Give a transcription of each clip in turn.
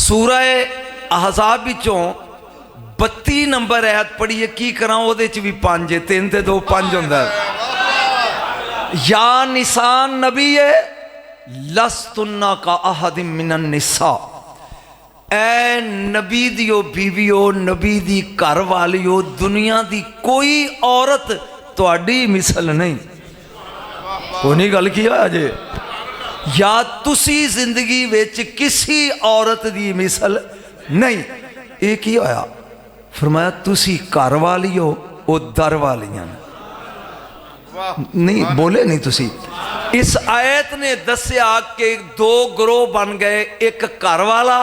सूरह अहज़ाब विचों 32 नंबर आयत पढ़िए की करा ओदे च भी 5 है, 3 ते 2 5 होंदा है। या निसान नबी है लस्तुन्ना का अहदिम मिनन निसा, ए नबी दियो बीवियो, नबी दी घर वालियो, दुनिया दी कोई औरत तुहाडी मिसल नहीं। कोई नहीं गल की अजे, या तुसी जिंदगी विच किसी औरत दी मिसल नहीं। ये की होया? फरमाया तुसी घर वाली हो, वो दर वालियां नहीं। बोले नहीं तुसी। इस आयत ने दसिया कि 2 ग्रोह बन गए, एक घर वाला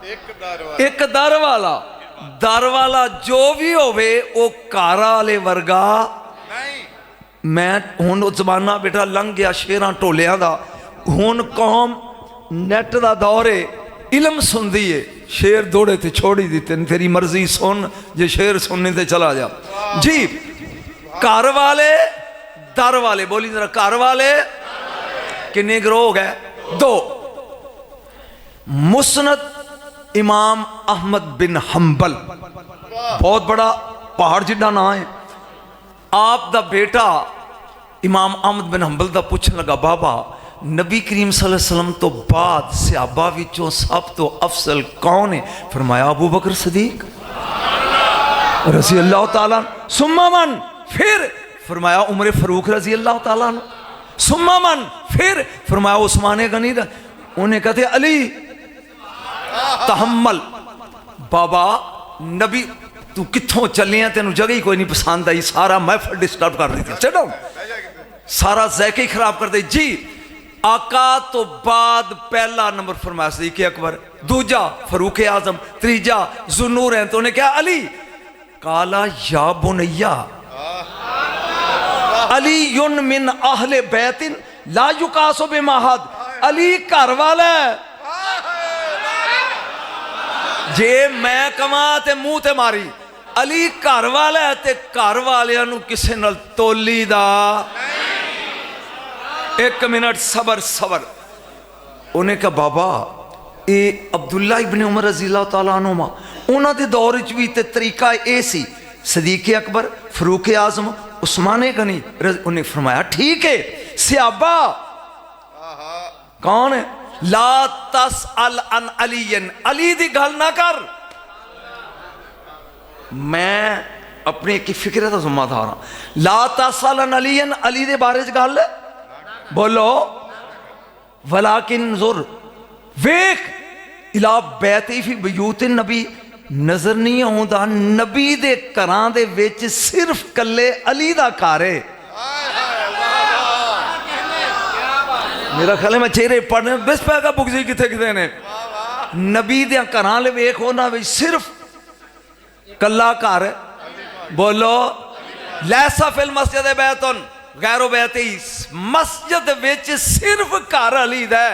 एक दर वाला। दर वाला जो भी होवे वो घर वाले वर्गा नहीं। मैं हुण जमाना बेटा लंघ गया शेरां ढोलियां दा, हुण कौम नैट दा दौर है, इलम सुनदी है। शेर दौड़े ते छोड़ी दी, तेन तेरी मर्जी सुन, जे शेर सुनने ते चला जा जी। घर वाले दर वाले, बोली जरा घर वाले किन्ने ग्रोह हो गए? 2। मुस्नद इमाम अहमद बिन हंबल, बहुत बड़ा पहाड़ जिड्डा ना है। आप दा बेटा इमाम अहमद बिन हंबल दा पूछन लगा, बाबा नबी करीम सल्लल्लाहु अलैहि वसल्लम तो बाद सहाबा विचों सब तो अफसल कौन है? फरमाया अबू बकर सदीक रज़ी अल्लाह ताला, सुम्मा मन, फिर फरमाया उमर फरूक रज़ी अल्लाह ताला, सुम्मा मन, फिर फरमाया उस्मान गनी। उन्हें कहते अली तहम्मल। बाबा नबी तू कित्थों चले, तेन जगह ही कोई नहीं पसंद आई, सारा महफिल डिस्टर्ब कर दी थी, चलो सारा ज़ायक़ा ही खराब कर दी जी। आका तो बाद पहला नंबर फरमाया सदीक़ अकबर, दूजा फरूक आजम, तीजा ज़ुन्नूर है। तो उन्हें क्या अली? काला या बुनैया अली युन मिन अहले बैतिन ला युकासो बिमाहद। अली घर वाला है, जे मैं कमा ते मुंह ते मारी। अली घर वाला है ते घर वालियां नू किसे नाल तोली दा। 1 मिनट सबर सबर। उन्हें कहा बाबा ये अब्दुल्ला इब्ने उमर रज़ी अल्लाह तआला अन्हुमा उन्हां दे दौर च भी ते तरीका ये सी, सदीक़ अकबर, फरूक आजम, उस्मान गनी। उन्हें फरमाया ठीक है। सहाबा कौन है? ला तसअल अन अलीयन, अली दी गल ना कर। मैं अपनी की फिक्र का जिम्मेदार हाँ। ला तसअल अन अलीयन, अली दे बारे च गल बोलो। वलाकिन जुर वेख इला बैती फी बयूतिन नबी, नजर नहीं आउंदा नबी दे घरां दे विच सिर्फ कल्ले अली दा घर है। मेरा ख्याल है मैं चेहरे पढ़ने बस पैगा बुगजी किथे किथे ने। नबी दे घरां ले वेख उन्हां विच सिर्फ कल्ला घर, बोलो लैसा फिल मस्जिद बैतुन गैरो बैती, मस्जिद विच सिर्फ घर अली दा,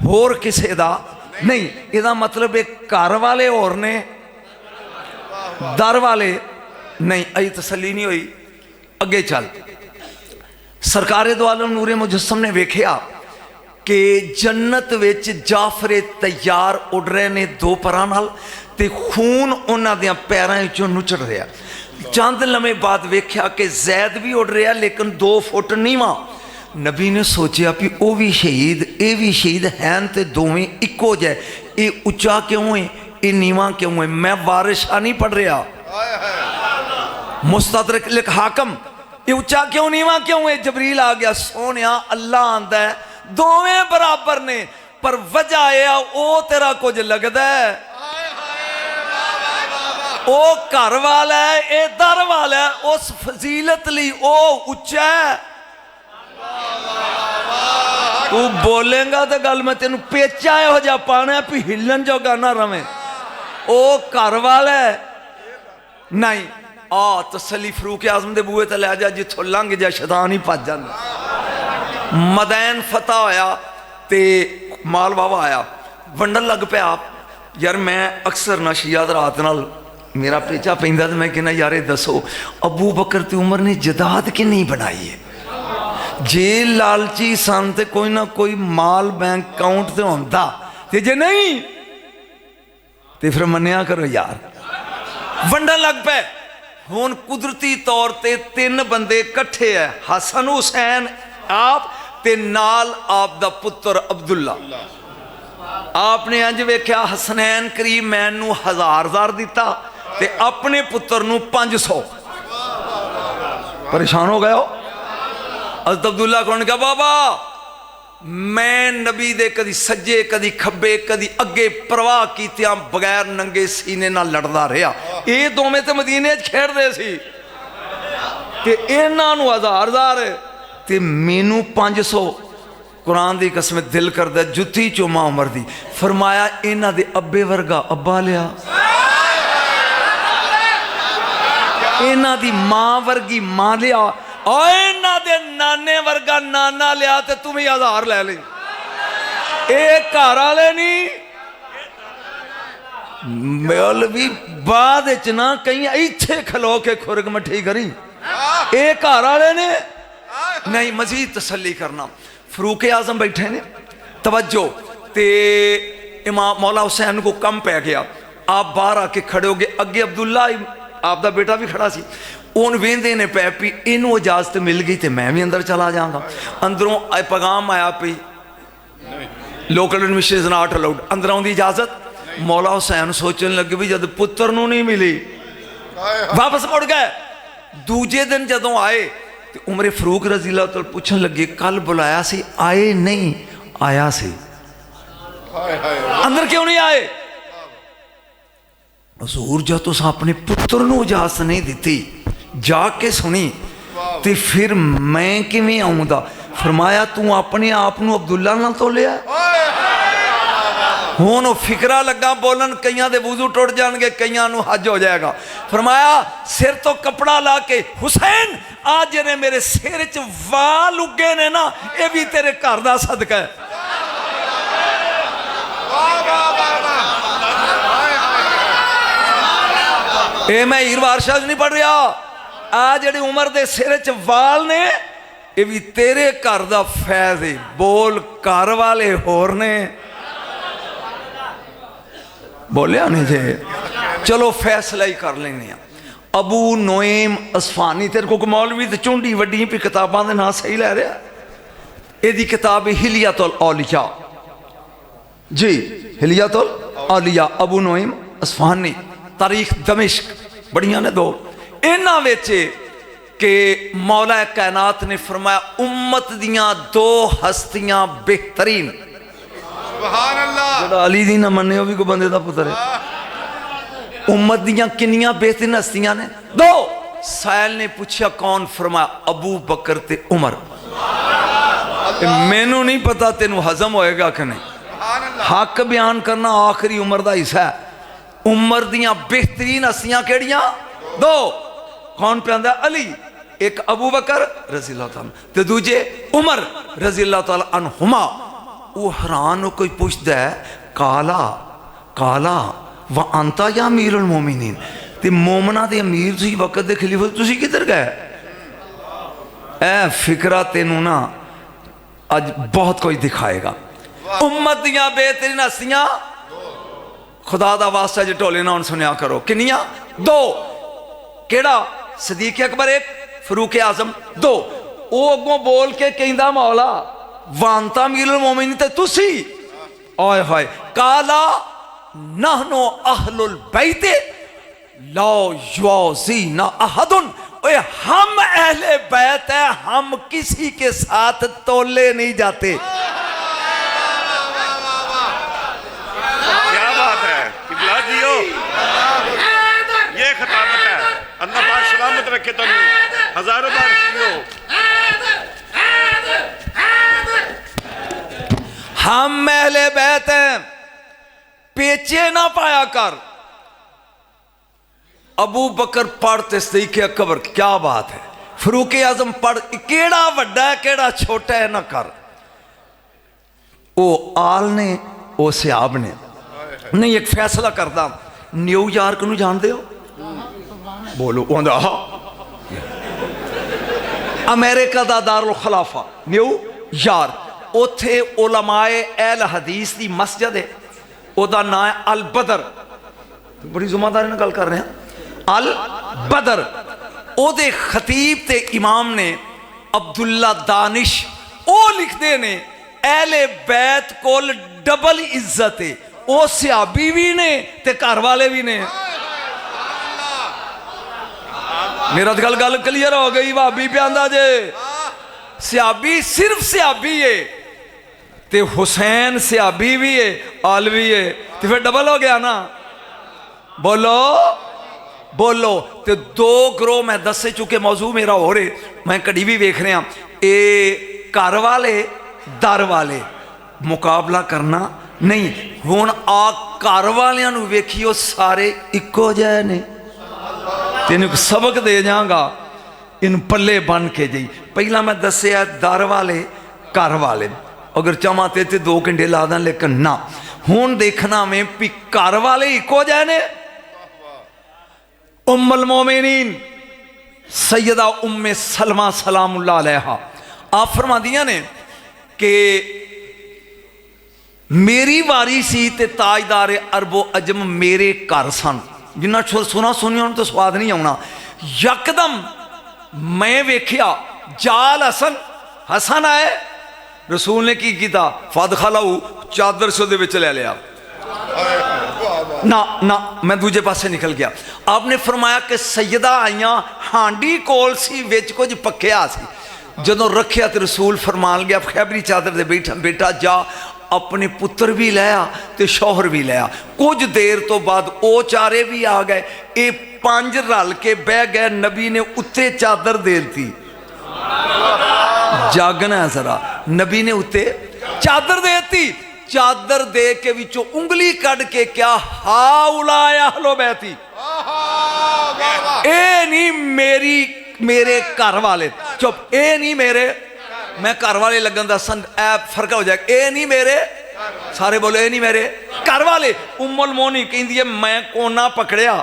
होर किसे दा नहीं। इहदा मतलब एक घर वाले होर ने, दर वाले नहीं। अजी तसल्ली नहीं हुई, अगे चल। सरकारे दो आलम नूरे मुजस्सम ने वेख्या कि जन्नत विच जाफरे तैयार उड़ रहे ने 2 परां नाल, ते खून उन्हां दे पैरां चों नुचड़ रहा। चंद लम्हे बाद वेख्या कि जैद भी उड़ रहा लेकिन 2 फुट नीवा। नबी ने सोचा भी वह भी शहीद, ये भी शहीद हैं तो दोवें इको जाए। ये उच्चा क्यों है, ये नीवा क्यों है? मैं वारिशा नहीं पढ़ रहा, मुस्तदरक लिख हाकम। ये उच्चा क्यों नीवा क्यों है? जबरील आ गया, सोने अल्लाह आंदा है दोवें बराबर ने, पर वजह है वो तेरा कुछ लगता है। ओ घर वाला है, ए दर वाला है, उस फजीलत ली ओ उच्चा है। तू बोलेगा तो गल मैं तेन पेचा हो जा पाना भी हिलन जोगा ना रवे। ओ घर वाला है नहीं। आ तसली फरूक आजम दे बूहे ते लै जा, जिथों लंघ जा शैतान ही भज जांदा। मदैन फतह होया ते माल बाबा आया, वंडन लग पे आप। यार मैं अक्सर नशियात रात नाल मेरा पेचा पैंदा तो मैं कहना यार दसो अबू बकर ते उमर ने जदाद कि नहीं बनाई है? जे लालची सन ते कोई ना कोई माल बैंक अकाउंट ते होंदा ते जे नहीं तो फिर मन्निया करो यार। वंडन लग पे। हुण कुदरती तौर ते 3 बंदे कट्ठे है, हसन हुसैन आप ते नाल आप दा पुत्र अब्दुल्ला। आपने अंज वेख्या हसनैन करीम मैन नूं 1000 दिता ते अपने पुत्र नूं 500। परेशान हो गए हो। हज़रत अब्दुल्ला कौन कहा बाबा मैं नबी दे कदी सज्जे कदी खब्बे कदी अगे परवाह कीतियां बगैर नंगे सीने नाल लड़दा रहा। ये दोवें ते मदीने च खेडदे सी ते इन्हां नूं 1000 ते मैनू 500। कुरान दी कसम दिल करदा जुत्ती चुमा उमर दी। फरमाया इन्हां दे अब्बे वर्गा अब्बा लिया, इन्हां दी मां वर्गी मां लिया, और इन्हां दे नाने वर्गा नाना लिया ते तुम 1000 लै ले। एक घर वाले नहीं मौलवी बाद च ना कई इत्थे खलो के खुरग मठी करी। एक घर वाले ने नहीं मजीद तसल्ली करना। फरूक आजम बैठे ने तवज्जो ते इमाम मौला हुसैन को कम पै गया। आप बाहर आके खड़े हो गए। अगे अब्दुल्ला आप दा बेटा भी खड़ा सी। उन वेंदे ने पै पी इनू इजाजत मिल गई तो मैं भी अंदर चला जाऊंगा। अंदरों पैगाम आया पी local admission is not allowed. अंदरों की इजाजत। मौला हुसैन सोचने लगे भी जब पुत्र नू नहीं मिली वापस मुड़ गए। दूजे दिन जदों आए तो उमरे फरूक रजी अल्लाह तआला पूछन लगे कल बुलाया सी आए नहीं? आया सी। अंदर क्यों नहीं आए? हजूर जब तुस अपने पुत्र नू इजाजत नहीं दी जाके सुनी तो फिर मैं किवें आऊंगा? फरमाया तू अपने आप नू अब्दुल्ला ना तो लिया। हुण फिकरा लगा बोलन कईयां दे वुजू टुट जाएंगे कईयां नू हज हो जाएगा। फरमाया सिर तो कपड़ा ला के हुसैन आज जिहड़े मेरे सिर च वाल उगे ने ना ये भी तेरे घर दा सदका है। ये मैं हीर वारशाह नहीं पढ़ रहा। आ जिहड़ी उमर दे सिर च वाल ने ये भी तेरे घर दा फैज़ है। बोल घर वाले होर ने बोलिया नहीं जे। चलो फैसला ही कर लेने। अबू नोएम असफानी तेरे को मौलवी तो झुंडी वड्डी भी किताबां दे नाम सही लै रहा। यदी किताब हिलियतुल औलिया जी हिलियतुल औलिया अबू नोएम असफानी तारीख दमिश्क बड़ियां ने 2। इन्हां विच के मौला कायनात ने फरमाया उम्मत दियां 2 हस्तियां बेहतरीन। जो अली दी ना मन्ने भी कोई बंदे दा पुत्र है। उम्मत दियां किन्नियां बेहतरीन हस्तियां ने? 2। सायल ने पूछा कौन? फरमाया अबू बकर ते उमर। मैनू नहीं पता तेनू हजम होएगा कि नहीं। हक बयान करना आखिरी उम्र का हिस्सा है। उम्र दियां बेहतरीन हस्तियां केड़ियां? 2। कौन पे आंदा? अली। एक अबू बकर रज़ी अल्लाह तआला ते दूजे उमर रज़ी अल्लाह तआला अन्हुमा। वो हैरान हो कोई पूछता है काला काला व अंता या अमीरुल मोमिनीन ते मोमना दे अमीर तुसी वक्त दे खलीफा तुसी किधर गए? ए फिकरा तेनू ना अज बहुत कोई दिखाएगा। उम्मत दियां बेहतरीन हस्तियां खुदा दा वास्ता जो ढोले ना सुनिया करो किन्नियां? 2। केड़ा? सदीक अकबर 1 फरूक आजम 2। वो अगों बोल के कहंदा मौला वांता अमीरुल मोमिनीन ते तुसी। ओए होए काला नहनो अहलुल बैते ला युज़ीना अहदुन। ओए हम अहले बैत है हम किसी के साथ तोले नहीं जाते। क्या बात है किबला जियो। ये खताबत है अल्लाह पाक सलामत रखे तुम हजारों बार जियो। हम अहले बैत हैं पेचे ना पाया कर। अबू बकर पढ़ते सदीक़ अकबर क्या बात है। फरूक आजम पढ़ केड़ा वड्डा है केड़ा छोटा है ना कर। वो आल ने वो सियाब ने नहीं एक फैसला करदा। न्यूयॉर्क नू जानते हो? बोलो अमेरिका दा दारुल खिलाफा न्यूयॉर्क। उथे उलमाए अहल हदीस दी मस्जिद है। ਉਹਦਾ ਨਾਂ है अल बदर। बड़ी जुम्मेदारी नाल गल कर रहे हैं। अल बदर ਉਹਦੇ खतीब ते इमाम ने अब्दुल्ला दानिश वो लिखते ने अहले बैत कोल डबल इज्जत है, वो सहाबी भी ने ते घर वाले भी ने। मेरा गल गल क्लियर हो गई। भाभी पे आंदा जे सहाबी सिर्फ सहाबी है ते हुसैन सहाबी भी है आलवी है, तो फिर डबल हो गया ना। बोलो बोलो। तो दो ग्रोह मैं दसे चुके, मौजू मेरा हो रहे, मैं कड़ी भी वेख रहा। ये घर वाले दर वाले मुकाबला करना नहीं। हुण आ घर वालियां नूं वेखियो सारे इक्को जिहे ने। तेन एक सबक दे जागा, इन पल्ले बन के जी। पहला मैं दसिया दर वाले घर वाले, अगर चाहवा तो 2 घंटे ला दा, लेकिन ना हुण देखना में भी घर वाले इक्को जिहे ने। उम्मुल मोमिनीन सैयदा उम्मे सलमा सलामुल्लाह अलैहा आप फरमादियां ने कि मेरी वारी सी ते ताजदार अरबो अजम मेरे घर सन। जिन्ना सुना सुनी उन्होंने तो स्वाद नहीं आना। यकदम मैं वेख्या जाल हसन हसन आए, रसूल ने की किया फद खलाऊ चादर से उहदे ले लिया। ना ना मैं दूजे पासे निकल गया। आपने फरमाया कि सैयदा आईया हांडी कोल सी विच कुछ पक्या सी, जदों रखिया तो रसूल फरमान गया खैबरी चादर दे बैठा बेटा जा अपने पुत्र भी लिया तो शौहर भी लिया। कुछ देर तो बाद वो चारे भी आ गए, ये 5 रल के बह गए। नबी ने उत्ते चादर दे दी। जागना है जरा, नबी ने उत्ते चादर दे दी। चादर दे के विचों उंगली कड़ के क्या हाउलाया हलो बैती, ए नहीं मेरी मेरे घर वाले, चुप, ए नहीं मेरे, मैं घर वाले लगन दा सन ऐ फर्क हो जाए। ए नहीं मेरे, सारे बोलो ए नहीं मेरे घर वाले। उम्मुल मोनी कहती है मैं कोना पकड़िया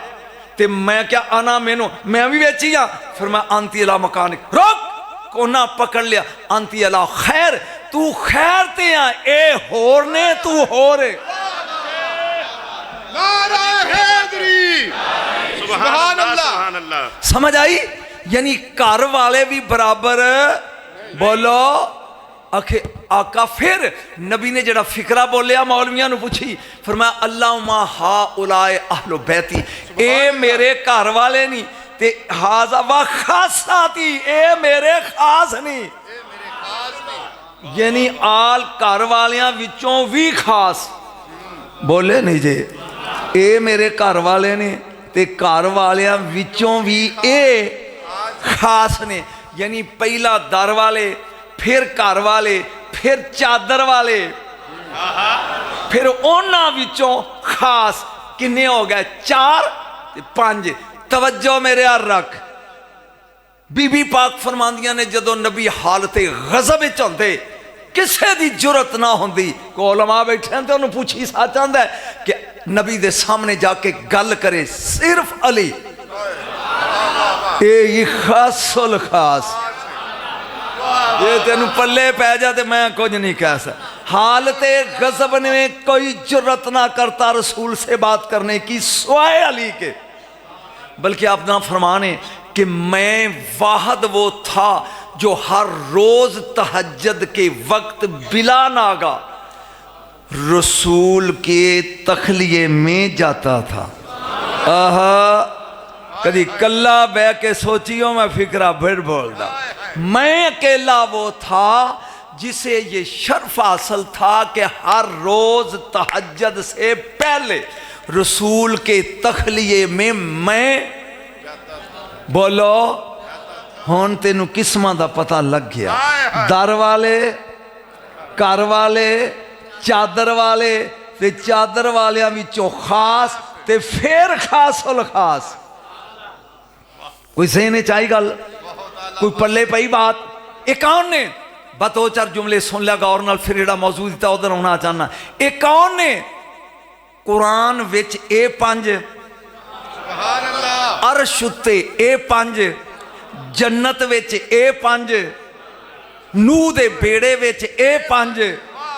ते मैं क्या आना मैनू मैं भी बेची हाँ। फिर मैं आंती अला मकान रोक कोना पकड़ लिया। आंती अला खैर तू खैर ते आ, ए होर ने तू होर है। सुभान अल्लाह। समझ आई? यानी घर वाले भी बराबर। बोलो आखे आका। फिर नबी ने जड़ा फिकरा बोलिया मौलवियां नूं पूछी, फरमाया अल्लाहुम्मा हा उलाए अहलो बैती, ए मेरे घर वाले नहीं ते हाजा वा खासाती, ए मेरे खास नहीं। यानी आल घर वालियां विचों भी खास। बोले नहीं जे ए मेरे घर वाले ने ते घर वालियां विचों भी ए खास ने। यानी पहला दर वाले, फिर घर वाले, फिर चादर वाले, फिर उन्हां विचों खास। किन्ने हो गए? 4 ते 5। तवज्जो मेरे यार रख। बीबी पाक फरमांदियां ने जदों नबी हालत गज़ब विच होंदे, किसे दी जुरत ना होंदी, कोलमा बैठे तो उन्होंने पूछी सच आंदा है कि नबी दे सामने जाके गल करे सिर्फ अली। ये खासुल खास, ये तेन पल्ले पै जा तो मैं कुछ नहीं कह सकता। हालते गज़ब में कोई जुर्रत ना करता रसूल से बात करने की स्वाए अली के। बल्कि आप ना फरमाने कि मैं वाहद वो था जो हर रोज तहज्जुद के वक्त बिला नागा रसूल के तखलिए में जाता था। आहा कभी कल्ला बह के सोचियो मैं फिक्रा फिर बोलता। मैं अकेला वो था जिसे ये शर्फ हासिल था कि हर रोज तहज्जुद से पहले रसूल के तखलिए में मैं। बोलो हुण तेनू किस्मां दा पता लग गया। दर वाले, घर वाले, चादर वाले ते चादर वालियां विचों खास ते फिर खासुल खास। कोई सही ने चाही गल, कोई पल्ले पई बात। एक कौन ने बस 2-4 जुमले सुन लिया गौर नाल, फिर जेड़ा मौजूद दिता उधर आना चाहना। एक कौन ने कुरान विच ए 5, अरश उत्ते ए 5, जन्नत विच ए 5, नूह दे बेड़े विच ए 5,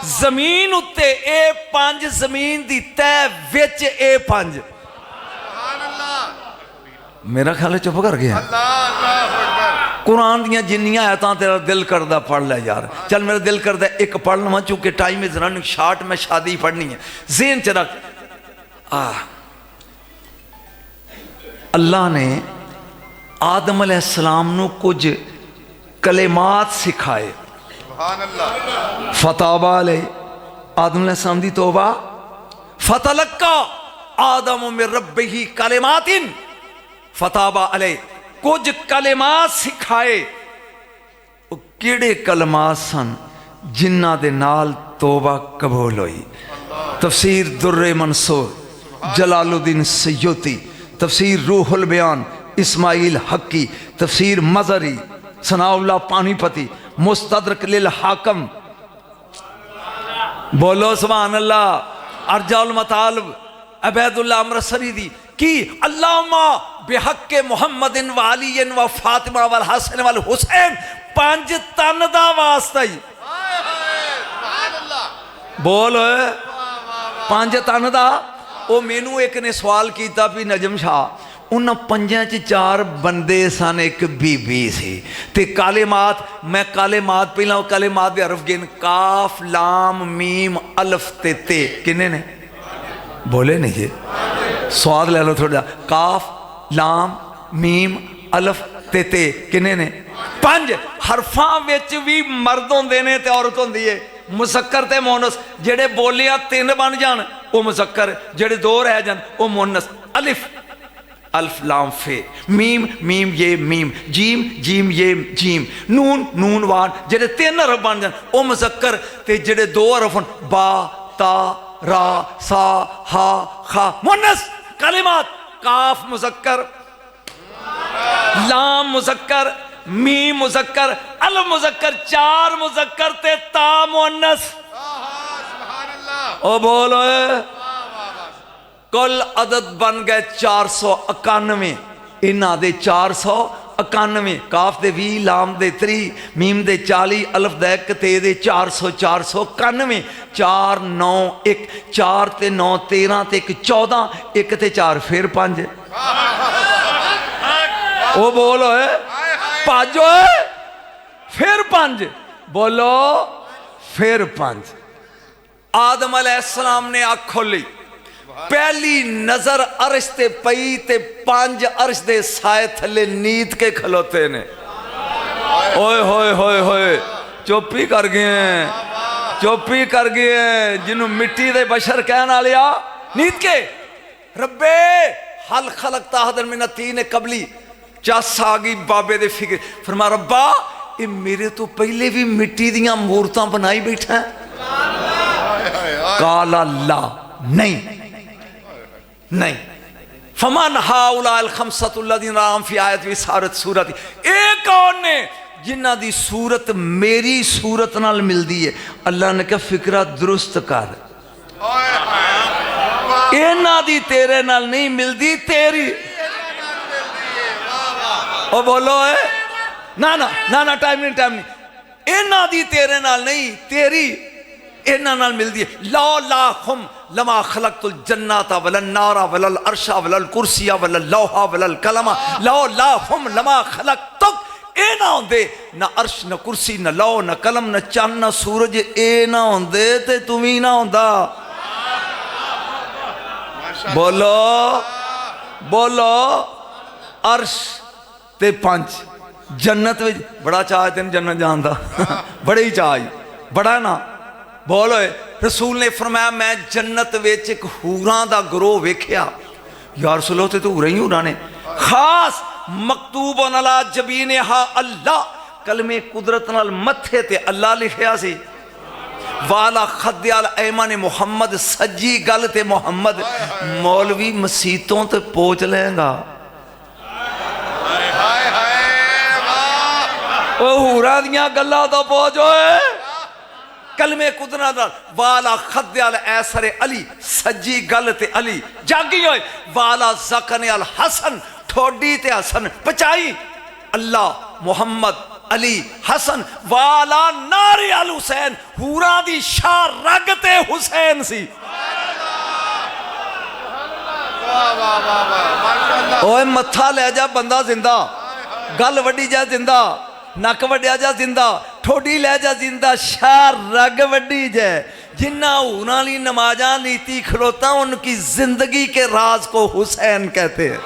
जमीन उत्ते ए 5 जमीन दी तय विच ए 5 मेरा ख्याल है चुप कर गया कुरान दियां जिन्नियां आयतां तेरा दिल करदा पढ़ ले यार चल मेरा दिल करदा एक पढ़ लवां चूंकि टाइम इज रनिंग शॉर्ट मैं शादी पढ़नी है ज़हन च रख अल्लाह ने आदम अलैहिस्सलाम नू कुछ कलेमात सिखाए फताबा अलैहि आदम अलैहिस्सलाम दी तौबा फतलक्का आदम मिन रब्बिही कलिमातिन फताबा अलैहि कुछ कलेमात सिखाए किहड़े कलमात सन जिन्हां दे नाल तौबा कबूल हुई तफसीर दुर्रे मंसूर जलालुद्दीन सय्यूती तफसीर रूहुल बयान इस्माइल हक्की तफसीर मज़री सनाउल्लाह पानीपति मुस्तदरक लिल हाकम बोलो सुभान अल्लाह अर्जाउल मतालिब अबैदुल्लाह अमरसरी दी की अल्लाहुम्मा बिहक्के मुहम्मदिन व अलीन व फातिमा वल हसन वल हुसैन 5 तन दा वास्ता ही बोल 5 तन दा ओ मैनू एक ने सवाल किया भी नजम शाह उन्होंने 5 च 4 बंदे सन एक बीबी सी ते कालेमात मैं कालेमात पहला कालेमात दे हरफ गिन काफ लाम मीम अल्फ ते किन्ने ने बोले नहीं जी स्वाद ले लो थोड़ा काफ लाम मीम अल्फ ते किन्ने ने 5 हरफां विच भी मर्द होंदे ने ते औरत होंदी है मुसक्कर ते मोनस जेड़े बोलियां 3 बन जान वो मुसक्कर जेड़े 2 रह जान वो मोनस अलिफ अल्फ लाम फे मीम मीम ये मीम जीम जीम ये जीम नून नून वान जेड़े 3 हरफ बन जान वो मुसक्कर ते जेड़े 2 हरफ बा ता रा सा हा खा मोनस कलिमात काफ मुसक्कर लाम मुसक्कर मीम मुसक्कर अल्फ मुसक्कर 4 मुसक्कर ते ता मुअन्नस ओ बोलो कुल अदद बन गए 491 इन्हां दे 491 काफ दे 20 लाम दे 3 मीम दे 40 अल्फ दे 1 ते दे 400 491 4 9 1 4 ते 9 13 ते 1 14 1 ते 4 फिर 5 ओ बोलो पाजो फिर 5 बोलो फिर 5 आदम अलैहिस्सलाम ने आँख खोली पहली नजर अर्श ते पई ते 5 अर्श दे साए थले नीत के खलोते ने ओए होए होए होए चुप्पी कर गए चुप्पी कर गए जिन्हों मिट्टी दे बशर कहन वालिया नीत के रब्बे हल खलकता हदर मिन तीन कबली चस आ गई बाबे दे फिक्र फरमा रब्बा ये मेरे तो पहले भी मिट्टी दियां मूर्तां बनाई बैठा काला ला नहीं नहीं फमन हाउलाल खमसतुल्लज़ीना राम फी आयत वी सारत सूरत ए कौन ने जिन्हां दी सूरत मेरी सूरत नाल मिलदी है अल्लाह ने कहा फिक्रा दुरुस्त कर इन्हां दी तेरे नाल नहीं मिलदी तेरी ओ बोलो ना ना ना ना टाइम नहीं इन्हां दी तेरे नाल नहीं तेरी इन्हां नाल मिलदी है ला लाहुम लमा खलकतुल जन्नता वलन नारा वलल अर्शा वलल कुर्सिया वलल लौहा वलल कलमा ला लाहुम लमा खलकतुक ए ना होंदे ना अर्श ना कुर्सी ना लौ ना कलम ना चन्न ना सूरज ए ना होंदे ते तुम ही ना होंदा बोलो बोलो अर्श ते 5 जन्नत में बड़ा चाह तेन जन्नत जान दा बड़े ही चाह बड़ा ना बोलो रसूल ने फरमाया मैं जन्नत विच एक हूरां दा ग्रोह वेख्या यार सुलो ते हूरां ही हूरां ने खास मकतूब अला जबीन हा अल्लाह कलमे कुदरत नाल मथे ते अल्लाह लिखिया सी वाला खद्याल ऐमन मुहम्मद सज्जी गल ते मुहम्मद मौलवी मसीतों ते पोच लेगा ओ हूरां दियां गल्लां तो पोच होए कलमे कुदरत वाला खद्याल ऐसरे अली सज्जी गल ते अली जागी होए वाला ज़कन अल हसन ठोडी ते हसन पचाई अल्लाह मुहम्मद अली हसन वाला नारे अल हुसैन हूरा दी शाह रग ते हुसैन सी। ओए मत्था ले जा बंदा जिंदा, गल वड्डी जा जिंदा, नक वड्या जा जिंदा, ठोडी ले जा जिंदा, शाह रग वड्डी जाए। जिन्ना हूरा ली नमाजा नीति खड़ोता उनकी जिंदगी के राज को हुसैन कहते हैं।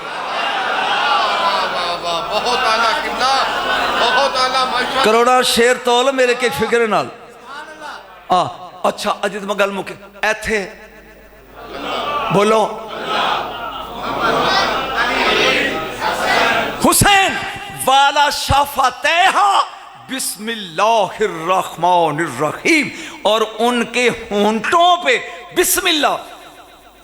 बहुत आला किबला, बहुत आला माशाअल्लाह। करोड़ा शेर तोल मेरे के फिक्र नाल। अच्छा अजित मैं गल मुके ऐथे बोलो हुसैन वाला शफातेहा बिस्मिल्लाहिर्रहमानिर्रहीम, और उनके होंठों पे बिस्मिल्लाह।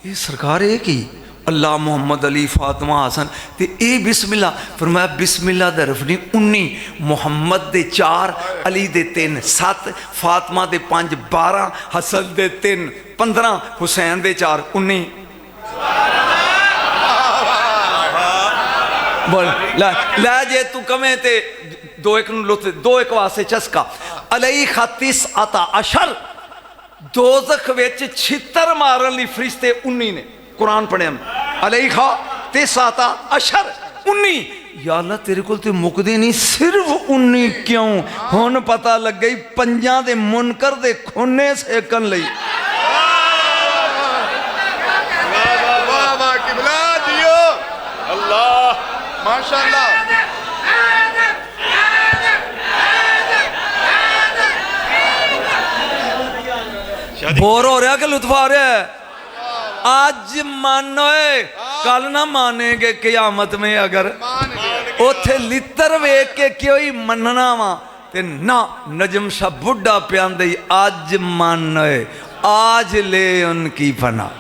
ये सरकार है कि अल्लाह मोहम्मद अली फातिमा हसन ते ए बिस्मिल्लाह फरमाया। बिस्मिल्लाह दा हरफ नहीं 19, मोहम्मद दे 4, अली दे 3 7, फातिमा दे 5 12, हसन दे 3 15, हुसैन दे 4 19। बोल ला जे तू कमे ते 2-1 लुत्फ 2-1 वास्ते चस्का। अलई खतीस आता अशर, दोजख विच छितर मारन लई फरिश्ते 19 ने कुरान पढ़िया। अलई खा तिसाता अशर 19। या अल्लाह तेरे को तो मुकदे नहीं, सिर्फ 19 क्यों? हुण पता लग गई पंजां दे मुनकर दे खूने सेकन लई। वाह वाह किबला दियो अल्लाह माशाअल्लाह। बोर हो रहा कि लुत्फ आ रहा है? आज मानो कल ना मानेंगे क़यामत में। अगर उथे लितर वेख के क्यों ही मनना वा ते ना नजम शाह बुढ़ा प्यांदे आज मानो आज ले उनकी फना।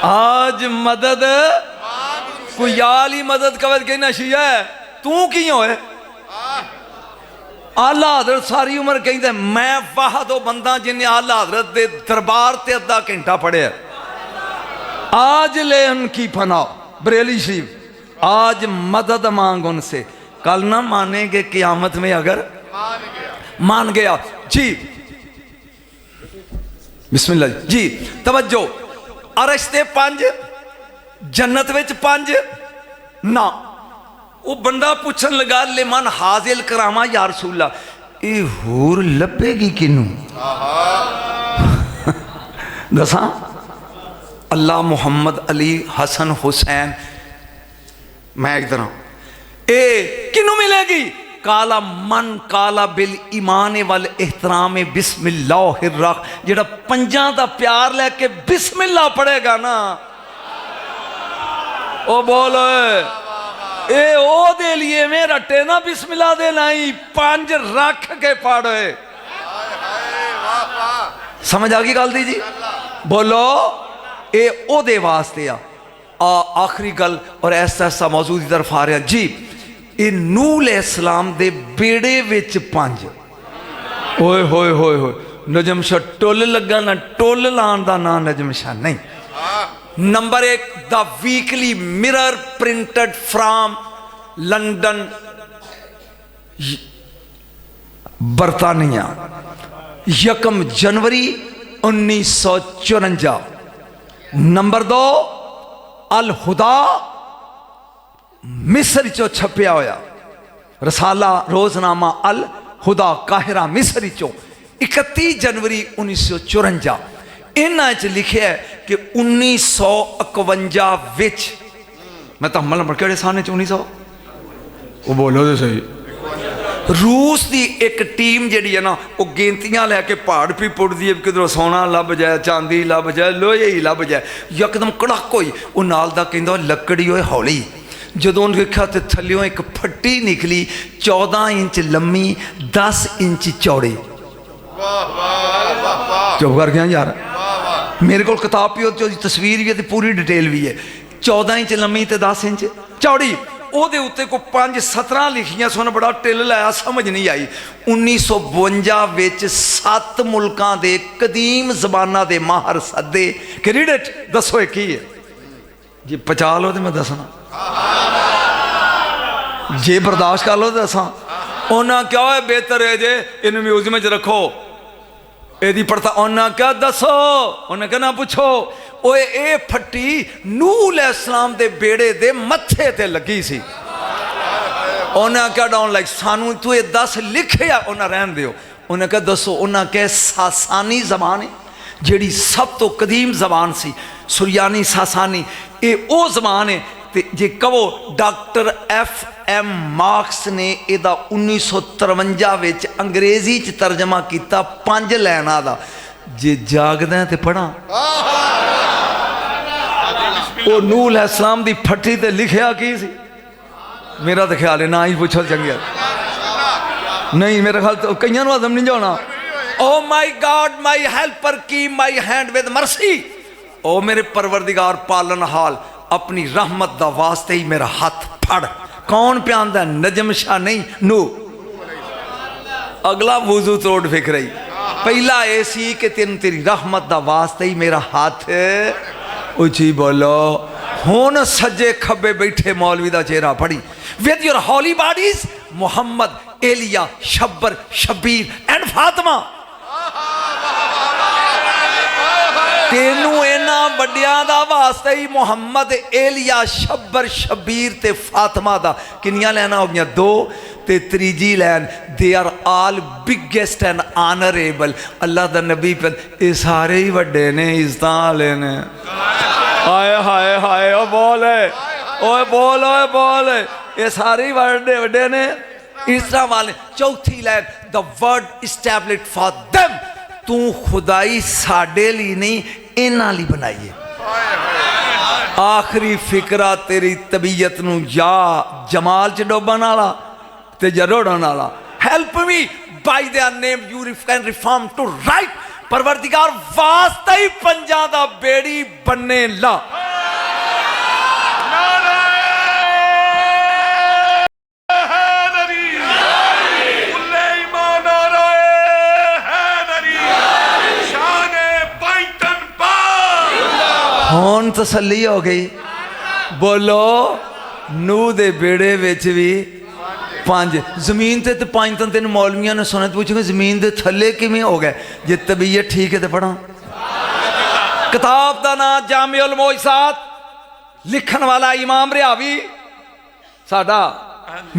आज मदद कोई याली मदद कवद के नशी है तू की होए। आला हजरत सारी उम्र कहते मैं वाह दो बंदा जिन्हें आला हजरत दे दरबार ते अद्धा घंटा पढ़िया। आज ले उनकी फना बरेली शरीफ, आज मदद मांग उनसे, कल ना मानेंगे क़यामत में। अगर मान गया जी बिस्मिल्लाह जी तवज्जो। अरश ते 5, जन्नत विच 5 ना। वो बंदा पूछन लगा ले मन हाजिल करामा या रसूला, ये होर लभेगी किनू? दसा अल्लाह मोहम्मद अली हसन हुसैन मैं इधर हूं, ए किनू मिलेगी? काला मन काला बिल ईमान वाल एहतराम बिस्मिल्लाहिर्रह, जेड़ा पंजां दा प्यार लेके बिस्मिल्लाह पढ़ेगा ना ओ बोल ए ओ दे लिए में रटे ना बिस्मिल्लाह दे नहीं 5 रख के पढ़े। समझ आ गई गल दी जी? बोलो ए ओ दे वास्ते आ आखिरी गल और ऐसा ऐसा मौजूद की तरफ आ रहा जी। ये नूह अलैहिस्सलाम दे बेड़े विच 5 ओए होए होए होए नजम शाह टुल लगा ना, टुल लान दा ना नजम शाह नहीं। Number 1 the weekly mirror printed from London बरतानिया 1 जनवरी 1954। नंबर 2 अल हुदा मिस्र चो छपया होया रसाला रोजनामा अल हुदा काहिरा मिस्र चो 31 जनवरी 1954। इन्हां च लिखिया है कि 1951 विच मैं तो हमल नंबर केड़े साल 1900 वो बोलो तो सही। रूस की एक टीम जी है ना वो गिनतियां लैके पहाड़ भी पुटती है, किधरों सोना लभ जाए चांदी लभ जाए लोहे ही लभ जाए। यकदम कड़क होई वो नाल दा कहंदा लकड़ी होए हौली। जदों देखा तो थल्लियों एक फट्टी निकली 14 इंच लम्मी 10 इंच चौड़ी। चुप कर गया यार, मेरे को किताब भी तस्वीर भी है पूरी डिटेल भी है। 14 इंच लम्मी तो 10 इंच चौड़ी। ਉਹਦੇ ਉੱਤੇ को 5-17 ਲਿਖੀਆਂ ਸੁਣ ਬੜਾ ਢਿੱਲ ਲਾਇਆ ਸਮਝ ਨਹੀਂ ਆਈ। 1952 ਵਿੱਚ 7 ਮੁਲਕਾਂ ਦੇ ਕਦੀਮ ਜ਼ਬਾਨਾਂ ਦੇ ਮਾਹਰ ਸੱਦੇ ਕ੍ਰੈਡਿਟ ਦੱਸੋ ਇਹ ਕੀ ਹੈ ਜੀ? ਪਚਾ ਲਓ ਤੇ ਮੈਂ ਦੱਸਣਾ, ਜੇ ਬਰਦਾਸ਼ਤ ਕਰ ਲਓ ਤੇ ਦੱਸਾਂ। उन्हें क्या है बेहतर है जे इन म्यूजियम च रखो एदी पड़ता उन्हें क्या दसो उन्हें क्या ना पूछो ओए ए फट्टी नूह अलैहिस्सलाम दे बेड़े दे मत्थे ते लगी सी उन्हें क्या डाउन लाइक सानू तू ये दस लिखिया उन्हें रहन दियो उन्हें क्या दसो उन्हें क्या सासानी जबान है जेड़ी सब तो कदीम जबान सी सुरयानी सासानी ये ओ जबान है ते जे कहो डॉक्टर FM मार्क्स ने इहदा 1953 विच अंग्रेजी च तर्जमा किया 5 लाइनां दा जे जागदा ते पढ़ा ओ नूह अलैहिस्सलाम दी फट्टी ते लिखिया की सी मेरा तो ख्याल है ना ही पूछो चंगिया नहीं मेरा ख्याल तो कईयां नूं हजम नहीं जाना ओ माई गॉड माई हेल्पर की माई हैंड विद मर्सी ओ मेरे परवरदिगार पालन हाल अपनी रहमत दा वास्ते ही मेरा हाथ फड़ कौन प्यादा नजम शाह नहीं नू अगला वुजू तोड़ फिक रही पहला ये सी कि तेन तेरी रहमत दा वास्ते ही मेरा हाथ उची बोलो हुन सज्जे खब्बे बैठे मौलवी दा चेहरा पड़ी with your holy bodies Muhammad Alia Shabbar Shabbir and Fatima तेनू इन्ना वड्डियां दा वास्ते ही मुहम्मद एलिया शब्बर शबीर ते फातिमा दा किनियां लैना हो गया 2 ते त्रीजी लैन दे are all biggest and honourable Allah दा नबी पर ये सारे ही वड्डे ने इज्जत वाले ने हाय हाय हाय ओ बोल ओए बोल ये सारे ही वड्डे वड्डे ने इज्जत वाले चौथी line the word established for them तू खुदाई साडे ली नहीं इन्हां ली बनाई है आखिरी फिकरा तेरी तबीयत नू या जमाल च डोबन वाला ते या रोड़न वाला help me by their name you can reform to right परवरदिगार वास्ते ही पंजा दा बेड़ी बनने ला हुन तसल्ली हो गई बोलो नूह दे बेड़े विच भी 5 जमीन ते 5 तन तेन मौलवियां ने सुने तो पूछेंगे जमीन दे थले किवें हो गए जे तबीयत ठीक है तो पढ़ा किताब का नाम जामिउल मोइसात लिखन वाला इमाम रिहावी साडा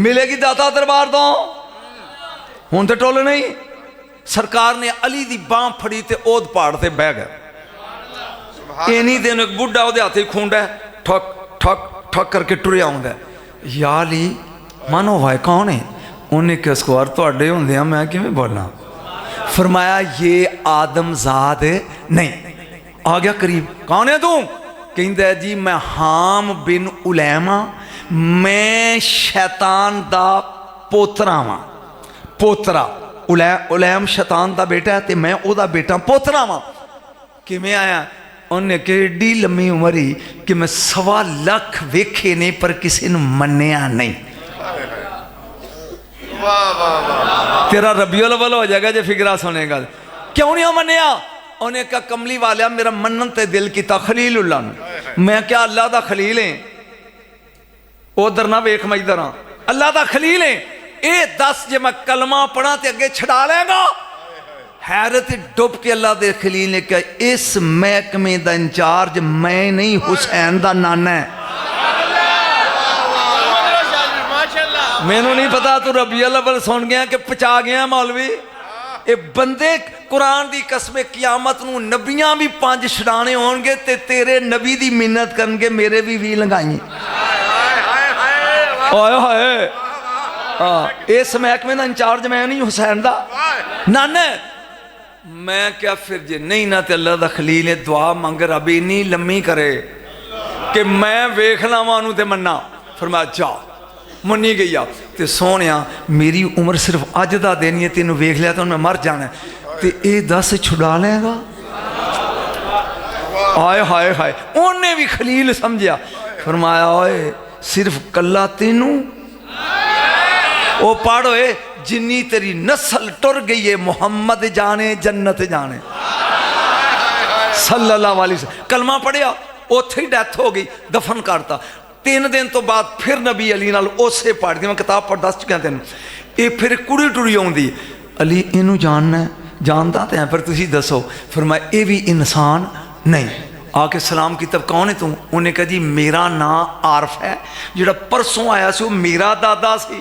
मिलेगी दाता दरबार तो हुन तो टोल नहीं सरकार ने अली दी बांह फड़ी ते ओद पहाड़ ते बह गए इन्हीं दिन एक बुढ़ा वो हाथ खूंडा ठक ठक ठक करके टुरिया आउंदा यार ली मानो भाई कौन है उन्हें किस कुआर तुहाडे हुंदे मैं किवें बोलना फरमाया ये आदमजाद नहीं आ गया करीब कौन है तू कहंदा जी मैं हाम बिन उलैमा मैं शैतान दा पोतरा वां पोतरा उलैम शैतान दा बेटा है ते मैं ओदा बेटा पोतरा वां किवें आया उन्हें कि एडी लम्मी उम्र ही कि मैं 1.25 लाख वेखे ने पर किसी ने मन्निया नहीं तेरा रबियुल अव्वल हो जाएगा जो फिक्रा सुनेगा क्यों नहीं मन्निया उन्हें कहा कमली वालिया मेरा मन्नन ते दिल किया खलीलुल्लाह मैं क्या अल्लाह दा खलील है उधर ना वेख मैं इधर हाँ अल्लाह दा खलील है ये दस जे मैं कलमा पढ़ा ते अगे छड़ा लेगा हैरत डुब के अल्लाह दे खलील ने कहा इस महकमे का इंचार्ज मैं नहीं हुसैन दा नाना है मैनू नहीं पता तू रबियुल अव्वल सुन गया कि पचा गया मौलवी ये बंदे कुरान की कसम कियामत नू नबियां भी 5 छड़ाने होंगे ते तेरे नबी की मिन्नत करनगे मेरे भी 20 लगाई ओए होए इस महकमे का इंचार्ज मैं नहीं हुसैन दा नाना मैं क्या फिर जे नहीं ना ते अल्लाह दा खलील है दुआ मंग रब इन्नी लम्मी करे कि मैं वेख लावां नूं ते मन्ना फरमाया जा मन्नी गई ते सोहणिया मेरी उम्र सिर्फ अज दा दिन है तेनों वेख लिया तो मैं मर जाना ते ये 10 छुड़ा लेगा आए हाय हाय उन्हें भी खलील समझिया फरमाया ओए सिर्फ कला तेनू ओ पढ़ ओए जिन्नी तेरी नस्ल टुर गई है मुहम्मद जाने जन्नत जाने सल्लल्लाहु अलैहि वसल्लम कलमा पढ़िया उत्थे ही डेथ हो गई दफन करता 3 दिन तो बाद फिर नबी अली नाल उसे पढ़ दी मैं किताब पढ़ दस चुका तेन ये फिर कुड़ी टुड़ी आउंदी अली इनू जानना है जानता तो है फिर तुसी दसो फिर मैं ये भी इंसान नहीं आके सलाम की तब कौन है तू उन्हें कहा जी मेरा नाम आरफ है जिहड़ा परसों आया सी मेरा दादा सी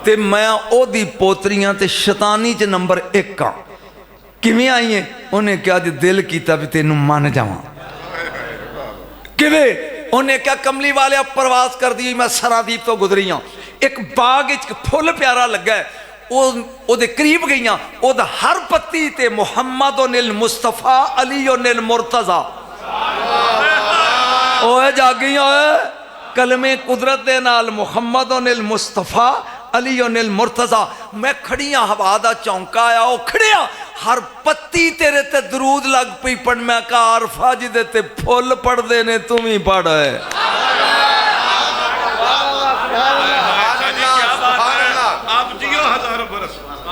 ते मैं ओदी पोतरियां ते शैतानी च नंबर 1 हाँ किवें आई है उन्हें क्या जी दिल किया भी तेनू मन जावां किवें उन्हें क्या कमली वाले प्रवास कर दी मैं सरादीप तो गुजरी हाँ एक बाग फुल प्यारा लगा है ओदे करीब गई ओदा हर पत्ती ते मुहम्मद निल मुस्तफा अली निल मुर्तजा ओए जागी ओए कलमे कुदरत दे नाल मुहम्मद निल मुस्तफा अली निल मुर्तजा मैं खड़िया हवा दा चौंका आया ओ खड़िया हर पत्ती तेरे ते दरूद लग पई पढ़ मैं कहा आरफा जिदे ते फुल पढ़दे ने तुम ही पढ़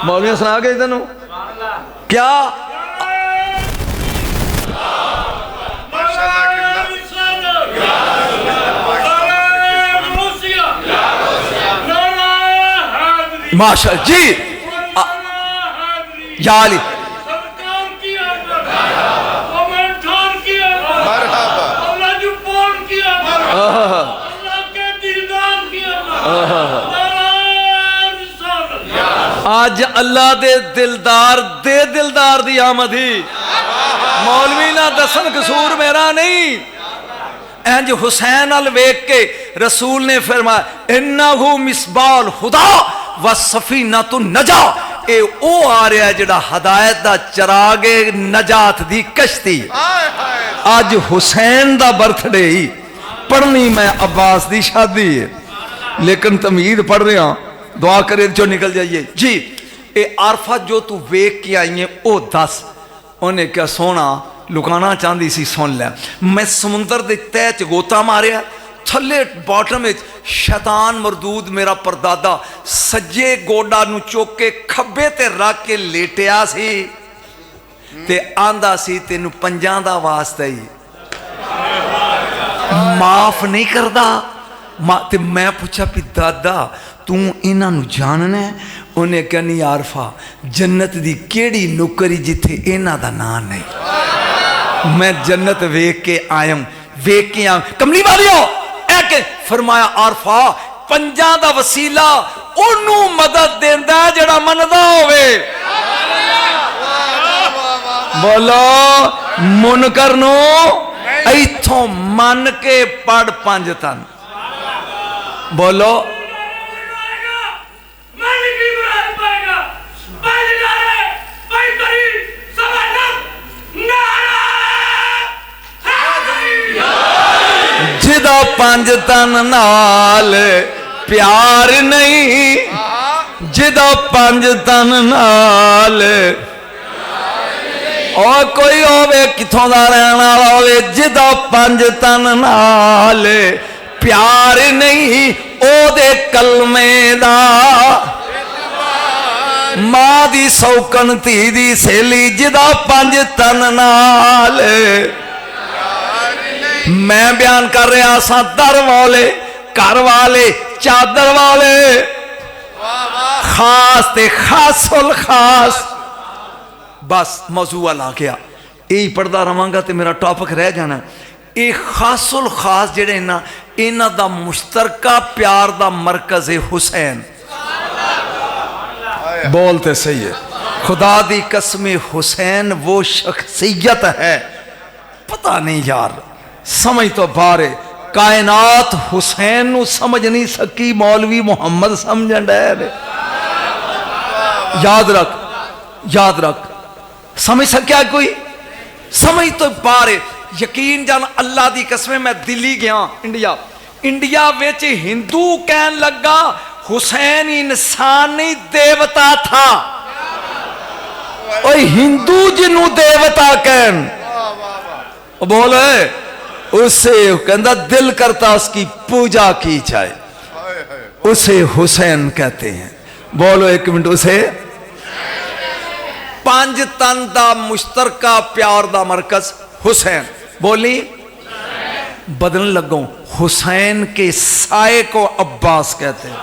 मौलवी सुना के तेन क्या माशा जी याली आज अल्लाह दे दिलदार दी आमदी मौलवी ना दसन कसूर मेरा नहीं इंज हुसैन अल वेख के रसूल ने फरमाया इन्नहु मिसबाल खुदा व सफीना तु नजा ए ओ आ रहा जिहड़ा हदायत दा चराग नजात दी कश्ती आज हुसैन दा बर्थडे ही पढ़नी मैं अब्बास दी शादी है लेकिन तमीद पढ़ रहा दुआ करे जो निकल जाइए जी ए आरफा जो तू वेख के आई है ओ दस उन्हें क्या सोना लुकाना चाहती सी सुन लै मैं समुंदर के तह च गोता मारिया थले बॉटम शैतान मरदूद मेरा परदादा सज्जे गोडा नू चुक के खब्बे ते रख के लेटिया सी ते आंदा सी तेनू पंजां दा वास्ता ही माफ नहीं करदा ते मैं पूछा भी दादा तू इन्हां नू जानना है उन्हें क्या नहीं आरफा जन्नत दी केड़ी नुकरी जिथे इन्हां दा नाम नहीं मैं जन्नत वेख के आया वेख के आ कमली वालियो के फरमाया आरफा पंजां दा वसीला ओनू मदद देंदा जेड़ा मनदा होवे बोलो मुनकर नू इथों मन के पढ़ 5 तन बोलो जिदा 5 तन नाल प्यार नहीं जिदा 5 तन नाल और कोई होवे किथों दा रहने वाला होवे जिदा 5 तन नाल प्यार नहीं ओदे कलमे दा मां दी सौकन धी दी सहेली जिदा 5 तन नाल मैं बयान कर रहा सा दर वाले घर वाले चादर वाले खास ते खासुल खास बस मौजूआ ला गया यही पढ़ता रहांगा तो मेरा टॉपिक रह जाना ये खासुल खास जेडे ना इन्हां दा मुश्तरका प्यार दा मरकज है हुसैन बोलते सही है खुदा दी कसम हुसैन वो शख्सियत है पता नहीं यार समझ तो बाहर है कायनात हुसैन नू समझ नहीं सकी मौलवी मुहम्मद समझन डे याद रख समझ सकिया कोई समझ तो बाहर है यकीन जान अल्लाह दी कसम मैं दिल्ली गया इंडिया विच हिंदू कहन लगा हुसैन इंसान नहीं देवता था और हिंदू जिन्हों देवता कहन बोले उसे कहता दिल करता उसकी पूजा की जाए उसे हुसैन कहते हैं बोलो एक मिनट उसे 5 तन दा मुश्तरका प्यार दा मरकज हुसैन बोली बदलने लगो हुसैन के साए को अब्बास कहते हैं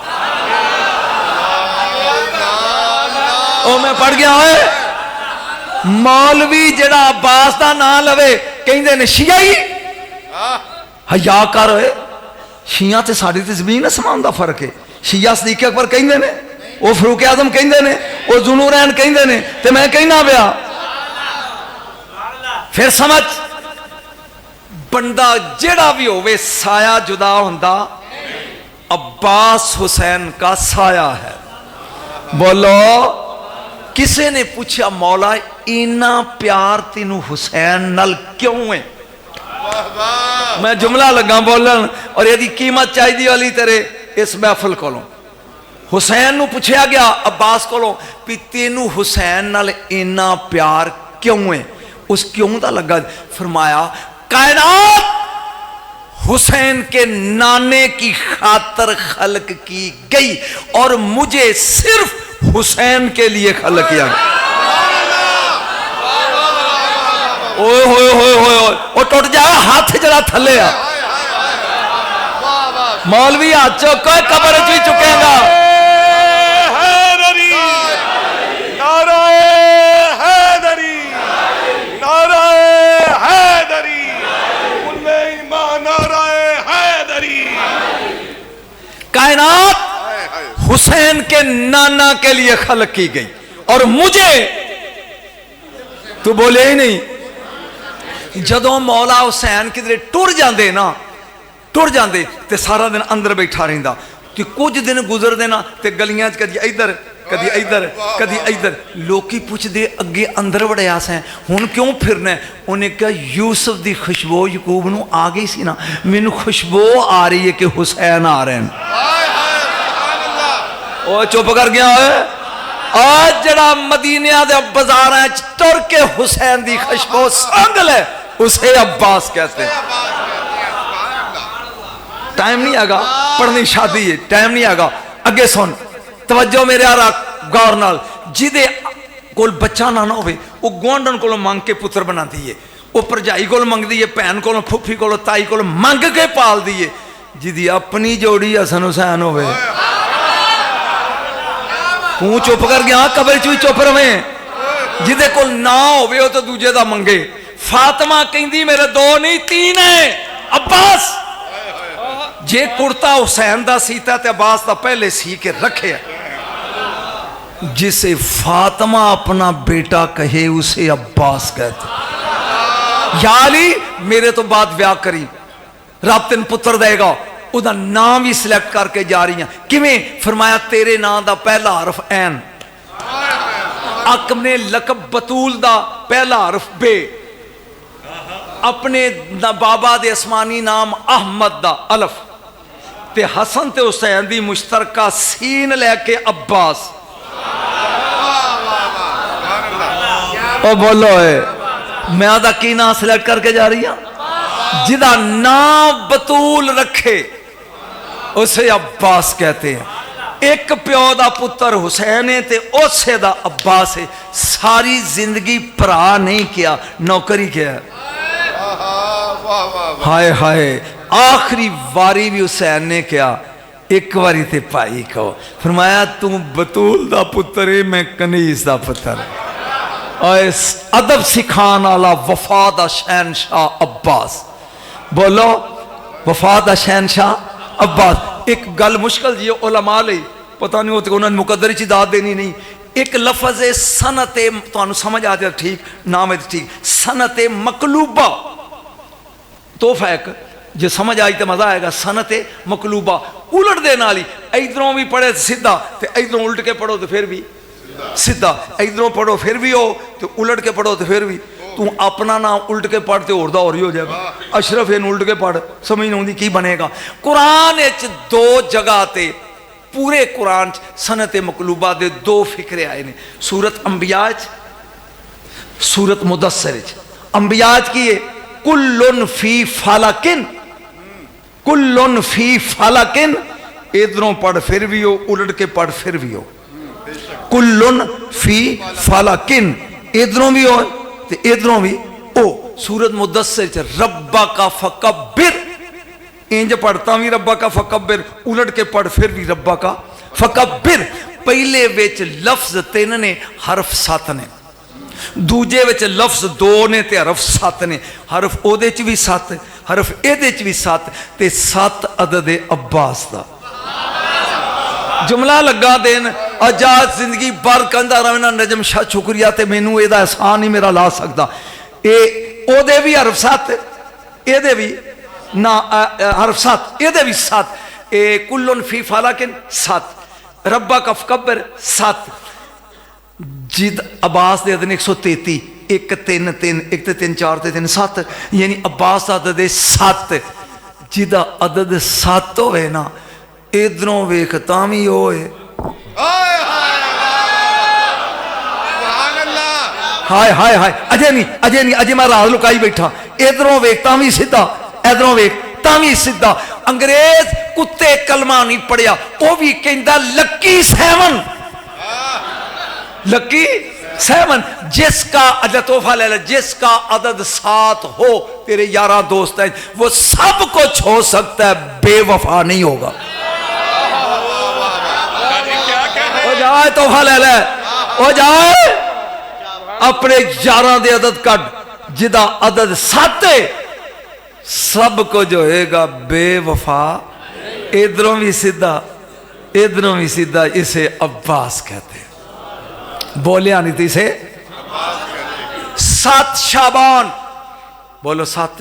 मैं पढ़ गया है मौलवी जड़ा अब्बास का नाम लवे कहते ने शियाई हया कर होए शिया ते साड़ी ते जमीन आसमान का फर्क है शिया सदीक अकबर कहते ने वो फरूक आजम कहते ने वो जुनूरैन कहते ने ते मैं कहना पिया फिर समझ बंदा जेड़ा भी होवे साया जुदा हुंदा अब्बास हुसैन का साया है बोलो किसी ने पूछा मौला इना प्यार तेनू हुसैन नल क्यों है मैं जुमला लगा बोलन और यदि कीमत चाहिए वाली तेरे इस महफिल को हुसैन नू पूछा गया अब्बास को भी तेनू हुसैन नाल इना प्यार क्यों है उस क्यों का लगा फरमाया कायनात हुसैन के नाने की खातर खलक की गई और मुझे सिर्फ हुसैन के लिए खलक किया ओए होए होए होए वो टूट जाएगा हाथ जरा थले आ मौलवी हाथ चौको कबर च चुकेगा कायनात हुसैन के नाना के लिए खलक की गई और मुझे तू बोले ही नहीं जदों मौला हुसैन किधरे टुर जाते ना टुर जाते ते सारा दिन अंदर बैठा रहिंदा कि कुछ दिन गुजरते ना ते गलियां च कदी इधर कदी इधर कदी इधर लोकी पूछते अगे अंदर वड़िया सैं हुण क्यों फिरना उन्हें कहा यूसुफ की खुशबू यकूब नूं आ गई सी ना मैनू खुशबू आ रही है कि हुसैन आ रहे हैं ओ चुप कर गया है आज जड़ा मदीने दे बाजारां च टुर के हुसैन की खुशबू संग ले उसे अब्बास कहते हैं टाइम नहीं आगा पढ़नी शादी है टाइम नहीं आगा अगे सुन तवज्जो मेरे यार गौर नाल जिदे कोल बच्चा ना ना होवे वो गुआंढन कोलों मंग के पुत्र बनाती है वो भरजाई कोल मंगदी है भैन कोलों फुफी कोलों ताई कोलों मंग के पालदी है जिदी अपनी जोड़ी हसन हुसैन होवे तू चुप कर गया कबर च भी चुप रवे जिदे कोल ना होवे वो तो दूजे दा मंगे फातिमा कहंदी मेरे दो नहीं तीन है अब्बास जे कुर्ता हुसैन दा सीता ते अब्बास दा पहले सी के रखे जिसे फातिमा अपना बेटा कहे उसे अब्बास कहते या अली मेरे तो बाद ब्याह करी रब तेन पुत्र देगा उदा नाम भी सिलेक्ट करके जा रही हैं किवें फरमाया तेरे नाम दा पहला हरफ ऐन अपने लकब बतूल दा पहला हरफ बे अपने बाबा दे आसमानी नाम अहमद दा अलफ ते हसन ते हुसैन दी मुश्तरका सीन लेके अब्बास ओ बोलो है मैं आदा की नाम सिलेक्ट करके जा रही हूं जिदा नाम बतूल रखे उसे अब्बास कहते हैं एक प्यो दा पुत्र हुसैन है ते उसे दा अब्बास है सारी जिंदगी भरा नहीं किया नौकरी किया हाय हाय आखिरी वारी भी हुसैन ने क्या एक बारी ते भाई को फरमाया तू बतूल दा पुत्र है मैं कनीज दा पुत्र अदब सिखाने वाला वफा दा शहनशाह अब्बास बोलो वफा दा शहनशाह अब्बास एक गल मुश्किल जी उलमा लई पता नहीं होते उन्होंने मुकद्दर च दाद देनी नहीं एक लफज है सनते तुहानू समझ आ जाए ठीक नाम है ठीक सनते मकलूबा तोहफा एक जो समझ आई तो मजा आएगा सनते मकलूबा उलट दे नाल ही इधरों भी पढ़े सीधा तो इधरों उल्ट के पढ़ो तो फिर भी सीधा इधरों पढ़ो फिर भी हो तो उलट के पढ़ो तो फिर भी तू अपना नाम उल्ट के पढ़ तो होरदा हो जाएगा अशरफ इन उल्ट के पढ़ समझ नहीं आती की बनेगा कुरान दो जगह ते पूरे कुरान सनत मकलूबा दे दो फिक्रे आए ने सूरत अंबिया सूरत मुदस्सिर अंबिया की है कुल्लुन फी फालाकिन कुल्लुन फी फालाकिन इधरों पढ़ फिर भी हो उलट के पढ़ फिर भी हो कुल्लुन फी फालाकिन इधरों भी हो तो इधरों भी ओ सूरत मुदस्सिर रब्बा का फकब्बिर इंज पढ़ता भी रब्बा का फकब्बिर उलट के पढ़ फिर भी रब्बा का फकब्बिर पहले विच लफ्ज 3 ने, हरफ 7 ने, दूजे विच लफ्ज 2 ने ते हरफ 7 ने। हरफ ओदे च भी 7, हरफ एदे च भी 7 ते 7 अदद अब्बास दा जुमला लगा देन। आजाद जिंदगी भर कहंदा रहना नजम शाह शुक्रिया ते मैनू एदा एहसान नहीं मेरा ला सकदा। ए ओदे भी हरफ 7, एदे भी ना हरफ 7, एदे भी 7। ए कुल्लुन फी फलाकिन 7, रब्बा कफ कब्बर 7, जिद अब्बास दे अदद 133, 1 3 3 1 ते 3 4 ते 3 7, यानी अब्बास दा अदद 7। जिदा अदद 7 होवे ना इधरों वेख तां भी होए हाय हाय हाय, अजे नहीं अजे मैं राज लुकाई बैठा। इधरों वेख तां भी सीधा, इधरों वेख तां भी सीधा। अंग्रेज कुत्ते कलमा नहीं पढ़िया, वह भी कहता लकी 7, लकी 7। जिसका अदद तोहफा ले ले, जिसका अदद 7 हो, तेरे यारा दोस्त है, वो सब कुछ हो सकता है, बेवफा नहीं होगा। हो जाए तोहफा ले ले, हो जाए अपने यारा दे अदद कट, जिदा अदद 7 सब कुछ होएगा, बेवफा। इधरों भी सीधा, इधरों भी सीधा। इसे अब्बास कहते हैं। बोलिया नहीं थी इसे 7 शाबान, बोलो 7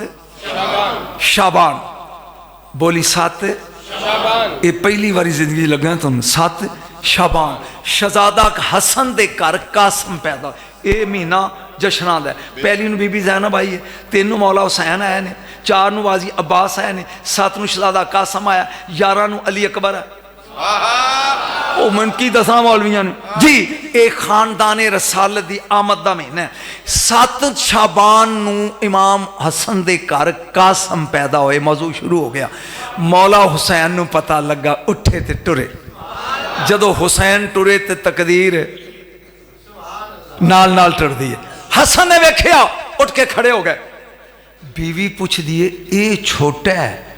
शाबान, बोली 7 ये पहली बारी जिंदगी लगे तुम 7 शाबान। शहजादा हसन दे घर कासम पैदा, ये महीना जशना दा। पहली नूं बीबी ज़ैनब आई है, 3 मौला हुसैन आए ने, 4 नूं वाजी अब्बास आए ने, 7 नूं शहजादा कासम आया, 11 नूं अली अकबर है। ओ मन की दसा मौलवियां ने जी, एक खानदाने रसालत दी आमद दा महीना। 7 शाबान नूं इमाम हसन दे घर कासम पैदा होए। मौजू शुरू हो गया। मौला हुसैन नूं पता लगा, उठे ते टुरे। जदों हुसैन टुरे ते तकदीर नाल नाल टुरदी है। हसन ने वेख्या, उठ के खड़े हो गए। बीवी पुछ दिए ये छोटा है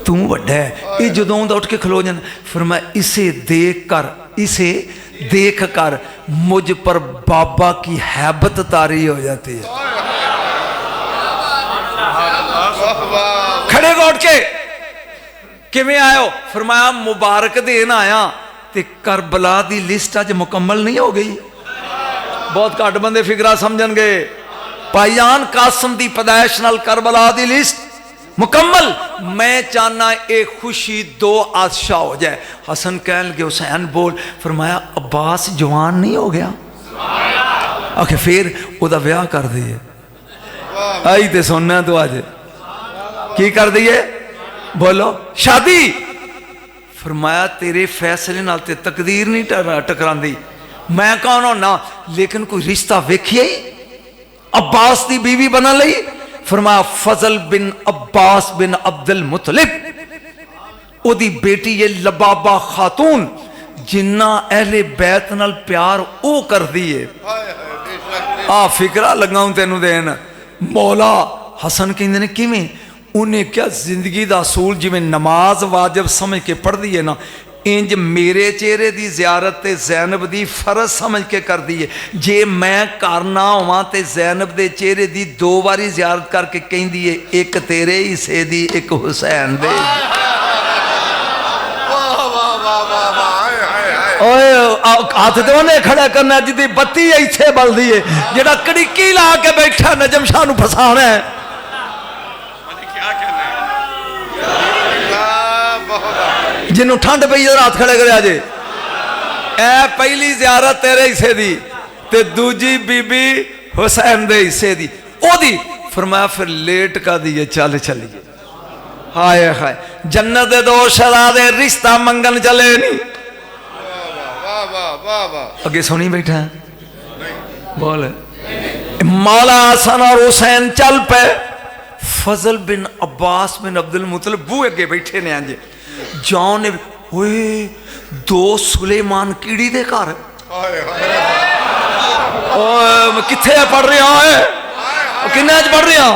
तू वड्डा है, ये जदों दा उठ के खलो जांदा। फरमाया इसे देख कर, इसे देख कर मुझ पर बाबा की हैबत तारी हो जाती है। खड़े हो उठ के, किवें आयो? फरमाया मुबारक देन आया। ते करबला दी लिस्ट अज मुकम्मल नहीं हो गई। बहुत घट बंदे फिकरा समझणगे। भाईजान कासम दी पैदाइश नाल करबला दी लिस्ट मुकम्मल। मैं चाहना एक खुशी 2 आदशाह हो जाए। हसन कहन लगे हुसैन बोल। फरमाया अब्बास जवान नहीं हो गया? आखे फिर ओदा ब्याह कर दिए। आई ते सुनना तो अज की कर दिए, बोलो शादी। फरमाया तेरे फैसले नाल ते तकदीर नहीं टकरांदी, मैं कौन होना, लेकिन कोई रिश्ता वेखिए ही अब्बास की बीवी बना लई। फरमाया फजल बिन अब्बास बिन अब्दुल मुतलिब ओदी बेटी ये लबाबा खातून, जिन्ना अहले बैत नाल प्यार ओ कर दिए। आ फिकरा लगाऊं तेनू देन। मौला हसन कहंदे ने किवें? उन्हें क्या जिंदगी का असूल जिमें नमाज वाजिब समझ के पढ़ दी है ना, इंज मेरे चेहरे की जियारत ते जैनब दी फर्ज समझ के कर दी है। जे मैं घर ना होवां ते जैनब दे चेहरे की 2 बारी जियारत करके कहंदी है, एक तेरे हिस्से दी, एक हुसैन दे। हाथ तो उन्हें खड़ा करना जिदी बत्ती इत्थे बलदी है, जेड़ा कड़िकी ला के बैठा नजम शाह नूं फसाना है। जिन्हों ठंड पई रात खड़े करे अजे ए पहली जियारत तेरे हिस्से दी ते दूजी बीबी हुसैन दे हिस्से दी ओदी। फरमाया फिर लेट का दिए, चल चलिए। हाय हाय जन्नत दे 2 शहजादे रिश्ता मंगन चले नहीं। अगे सुनी बैठा बोल। मौला हसन और हुसैन चल पे। फजल बिन अब्बास बिन अब्दुल मुतलिब बूहे अगे बैठे ने। अंज जॉन ने 2 सुलेमान कीड़ी दे घर किथे पढ़ रहा है, किन्ने पढ़ रहा?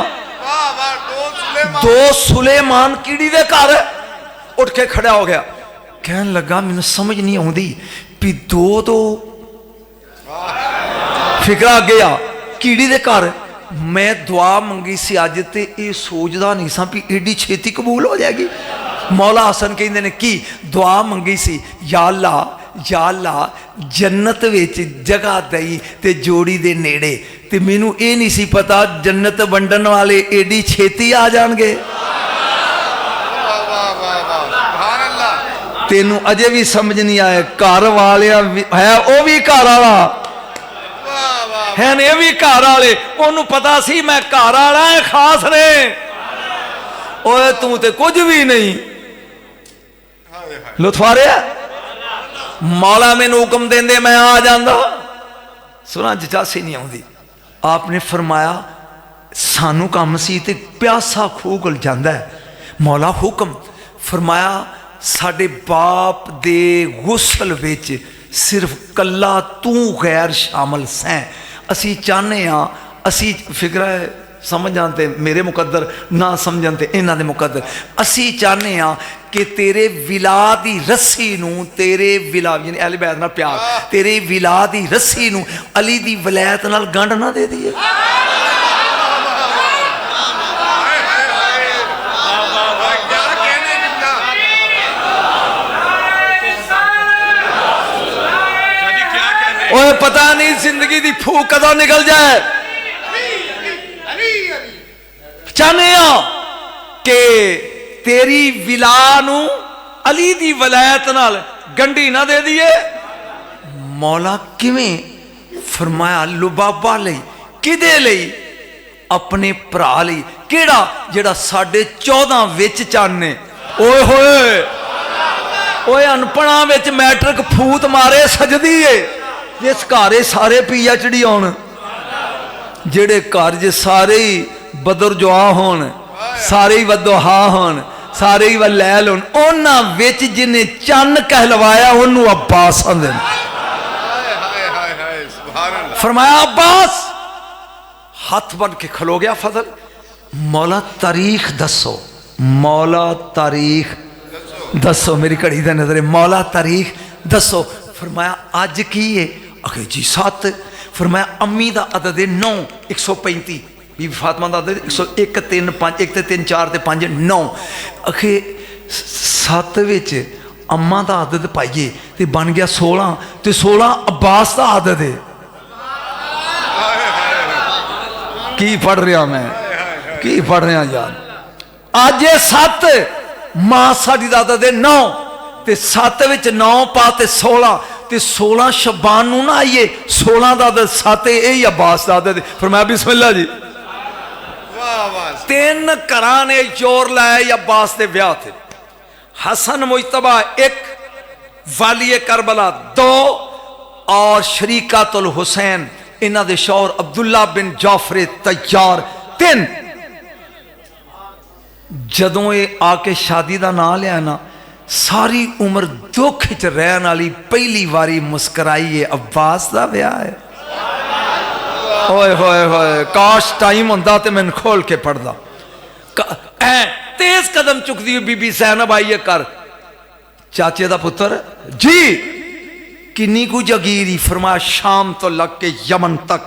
2 सुलेमान कीड़ी दे घर। उठ के खड़ा हो गया, कहन लगा मैनू समझ नहीं आती भी दो फिकरा गया कीड़ी दे घर मैं दुआ मंगी सी अज ते ये सोचदा नहीं सा भी एडी छेती कबूल हो जाएगी। मौला हसन कहंदे ने की दुआ मंगी सी या अल्लाह जन्नत विच जगह दई ते जोड़ी दे नेड़े ते मैनू ये नहीं सी पता जन्नत वंडन वाले एडी छेती आ जाणगे। तेनू अजे भी समझ नहीं आया घर वाले है वह भी घर वाला है ये भी घर वाले ओनू पता सी मैं घर वाला है खास ने ओए तू ते कुछ भी नहीं लुत्फा रहा। मौला मैनू हुक्म देंदे मैं आ जांदा सुना जचासी नहीं आउंदी। आपने फरमाया सानू कम सी ते प्यासा खूह कोल जांदा है। मौला हुक्म फरमाया साडे बाप दे गुसल विच सिर्फ कला तू गैर शामिल सैं। असी चाहने असी फिक्र है समझ जानते मेरे मुकद्दर ना समझते इन्हां दे मुकद्दर। असी चाहने कि तेरे विला दी रस्सी नू तेरे विला यानी अहले बैत नाल प्यार तेरे विला दी रस्सी नू अली दी वलैत नाल गंढ ना दे दईए। ओए पता नहीं जिंदगी दी फूक कदों निकल जाए। चाहने कि तेरी विला नू अली दी वलैत नाल गंढी ना दे दिए। मौला किवें फरमाया लुबाबा लई किदे लई अपने भरा लई केड़ा जेड़ा 14.5 विच चाहने। ओए होए ओए अनपढ़ा विच मैट्रिक फूत मारे सजदी है जिस घरे सारे PhD होन जेड़े घर च सारे ही बदर जुआ होन सारे ही वदोहा होन सारे ही वलैल होन उन्हां विच जिन्हें चन्न कहलवाया उन्होंने अब्बास आंदे। फरमाया अब्बास हाथ बन के खलो गया फजल। मौला तारीख दसो मौला तारीख दसो मेरी घड़ी दा नजर मौला तारीख दसो। फरमाया अज की है आखे जी 7। फरमाया अम्मी दा अदद है 9 135 बीबी फातिमा दा अदद 101 3 5 1 3 4 ते 5 9 आखे 7 विच अम्मा दा अदद पाइए ते बन गया 16 ते 16 अब्बास दा अदद है। की पढ़ रहा मैं की पढ़ रहा यार। अज 7 मां साडी दा अदद है 9 ते 7 विच 9 पा ते 16 ते 16 शबान नू ना आइए 16 दा अदद 7 यही अब्बास दा अदद। फरमाया बिस्मिल्लाह जी 3 घरां ने जोर लाया अब्बास दे ब्याह थे। हसन मुजतबा 1 वाली करबला 2 और शरीकातुल हुसैन इन्हां दे शौहर अब्दुल्ला बिन जाफर तैयार 3। जदों ये आके शादी का नाम लिया ना सारी उम्र दुख च रहन वाली पहली बारी मुस्कराई है अब्बास का ब्याह है। होए होए होए काश टाइम होंदा ते मैं खोल के पढ़दा। तेज कदम चुकती हुई बीबी ज़ैनब आई है कर चाचे का पुत्र जी किन्नी कु जगीरी। फरमाया शाम तो लग के यमन तक।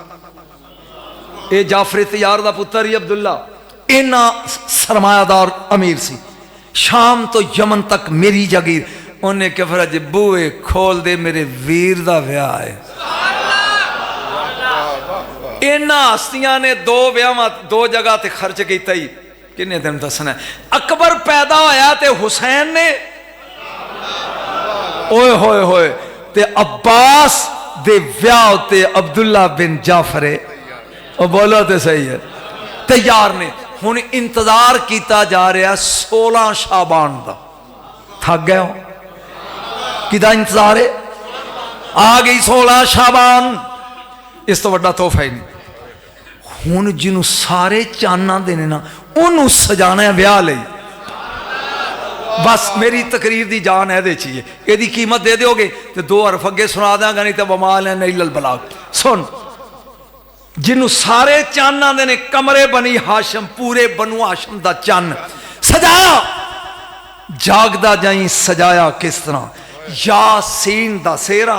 ये जाफर तैयार का पुत्र ही अब्दुल्ला इन्ना सरमायादार अमीर सी। शाम तो यमन तक मेरी जगीर। उन्हें क्या फरज बूए खोल दे मेरे वीर का ब्याह है। इन्हां हस्तियां ने 2 ब्याह 2 जगह ते खर्च किया ही किन्ने दिन दसना। अकबर पैदा होया ते हुसैन ने ओए होए होए ते अब्बास दे ब्याह ते अब्दुल्ला बिन जाफर ओ बोलो तो सही है तैयार ने। हुण इंतजार किया जा रहा 16 शाबान का। थक गए हो किदा इंतजार है। आ गई 16 शाबान इस तो वड्डा तोहफा ही नहीं। हुण जिन्हों सारे चाना देने ना उन्होंने सजाना है ब्याह लई। बस मेरी तकरीर की जान है ये कीमत दे दोगे तो 2 हरफ अगे सुना देंगा नहीं तो बमाल है नहीं लल बलाग। सुन जिन्हों सारे चन्न आते ने कमरे बनी हाशम पूरे बनु हाशम का चन्न सजाया जागदा जाई सजाया किस तरह यासीन दा सेरा,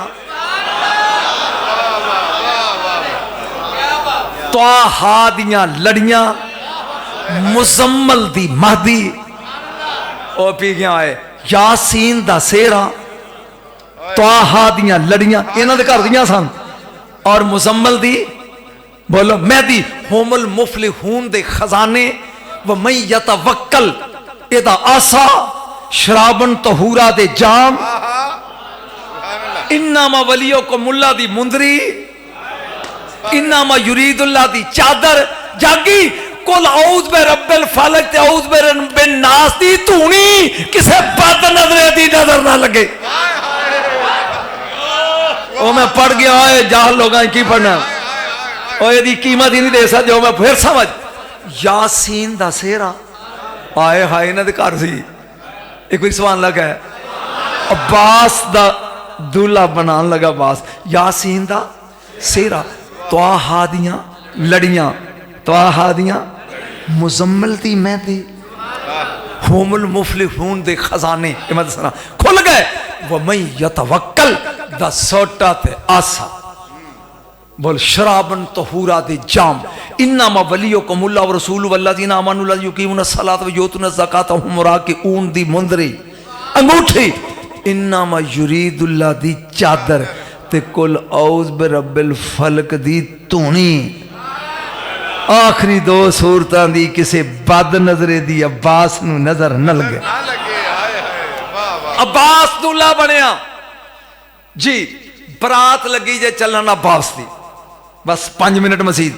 त्वाहा दियां लड़ियां, मुजम्मल दी महदी। ओ पी गया है यासीन दा सेरा, त्वाहा दियां लड़ियां इन्हां दे घर दियां सन, और मुजम्मल दी बोलो महदी। होमल मुफलिहून दे खजाने, व मैं यतवक्कल एदा आसा, शराबन तहूरा दे जाम, इन्नामा वलियो को मुल्ला दी मुंदरी, इन्नामा युरीदुल्लाह दी चादर। जागी कुल औज बे रब्बिल फलक ते औज बे नास दी धूनी, किसे बद नजरे दी नजर ना लगे। ओ मैं पढ़ गया है, जाहल लोग की पढ़ना, और यदि कीमत ही नहीं दे सकते। मैं फिर समझ यासीन दा सेरा, आए हाय इन्हां दे घर सी। एक बार सवाल लगा है, अब्बास दा दूल्हा बनान लगा अब्बास, यासीन दा सेरा, त्वाहा दियां लड़ियां, त्वाहा दियां मुजम्मल दी मेहदी, हुमुल मुफलिहून दे खजाने। ये मैं दसना खुल गए। वो मैं यतवक्कल दा सोटा ते आसा, बोल शराबन तहूरा दे जाम, इन्नामा वलियुकुम अल्लाह व रसूलुहु वल्लज़ीना आमनु युकीमुना सलात व यूतुना ज़कात हुम मुराकिऊन दी मुंदरी अंगूठी, इन्नामा युरीदुल्लाह दी चादर ते कुल औज़ बिरब्बिल फलक दी धूनी। आखिरी दो सूरतां दी किसे बद नजरे दी अब्बास नू नजर न लगे। अब्बास दूल्हा बनया जी। बरात लगी जे चलन अब्बास दी, बस 5 मिनट मसीद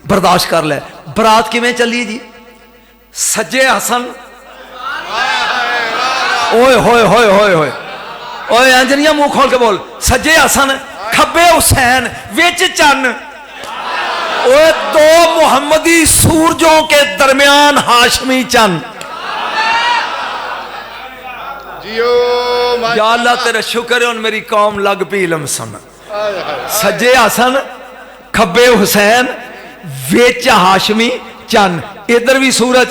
बर्दाश्त कर ले। बरात किवें चली जी? सज्जे हसन, ओए होए होए होए होए ओए अंजनिया मुंह खोल के बोल। सज्जे हसन, खब्बे हुसैन, विच चन्न। ओए दो मुहम्मदी सूरजों के दरमियान हाशमी चन्न। या अल्लाह तेरा शुक्र है, उन मेरी कौम लग पी इल्म सुन। सज्जे हसन, खब्बे हुसैन, विच हाशमी चन्न। इधर भी सूरज,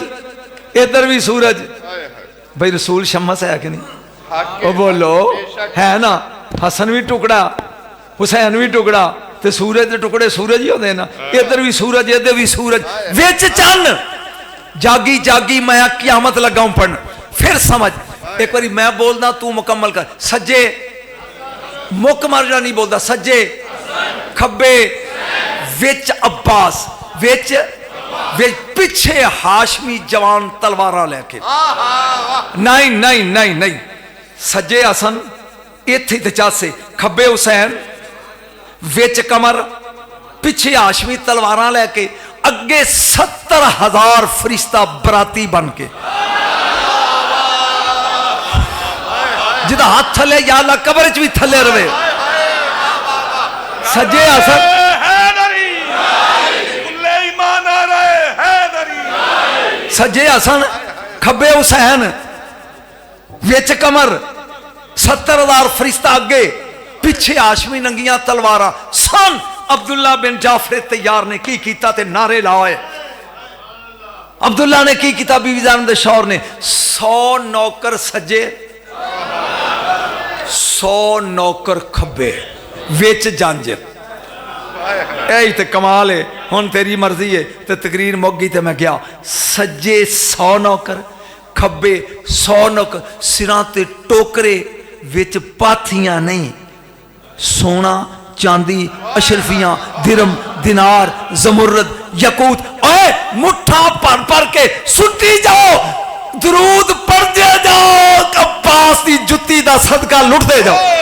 इधर भी सूरज। भाई रसूल शम्स है कि नहीं? वो बोलो है ना। हसन भी टुकड़ा, हुसैन भी टुकड़ा, ते सूरज के टुकड़े सूरज ही होते ना। इधर भी सूरज, इधर भी सूरज, विच चन्न। जागी जागी मैं क़यामत लगा हूं पढ़न। फिर समझ, एक बारी मैं बोलदा तू मुकम्मल कर। सज्जे मुकम्मल नहीं बोलता, सज्जे खब्बे, विच अब्बास, विच पिछे हाशमी जवान तलवारा लेके। नहीं नहीं नहीं नहीं, सज्जे हसन इत्थे ते चासे, खब्बे हुसैन, विच कमर, पिछे हाशमी तलवारा लेके, अगे 70,000 फरिश्ता बराती बन के। जिदा हाथ थले या अल्लाह कबर च भी थले रवे। सज्जे हसन, सज्जे हसन, खब्बे हुसैन, विच कमर, 70,000 फरिश्ता अगे, पिछे हाशमी नंगियां तलवारा। सन अब्दुल्ला बिन जाफर तैयार ने की कीता ते नारे लाए। अब्दुल्ला ने की कीता, बीवी जान दे शौहर ने 100 नौकर सज्जे, 100 नौकर खब्बे, विच जंज। यही तो कमाल है। हुन तेरी मर्जी है तो तकरीर मुक गई तो मैं गया। सज्जे 100 नौकर, खब्बे 100 नौकर, सिरां ते टोकरे, विच पाथियां नहीं, सोना चांदी, अशरफियां, दिरम, दिनार, जमुर्रद, यकूत। ओए मुठा भर भर के सुट्टी जाओ, दरूद पढ़दे जाओ, अब्बास दी जुत्ती दा सदका लुटदे जाओ।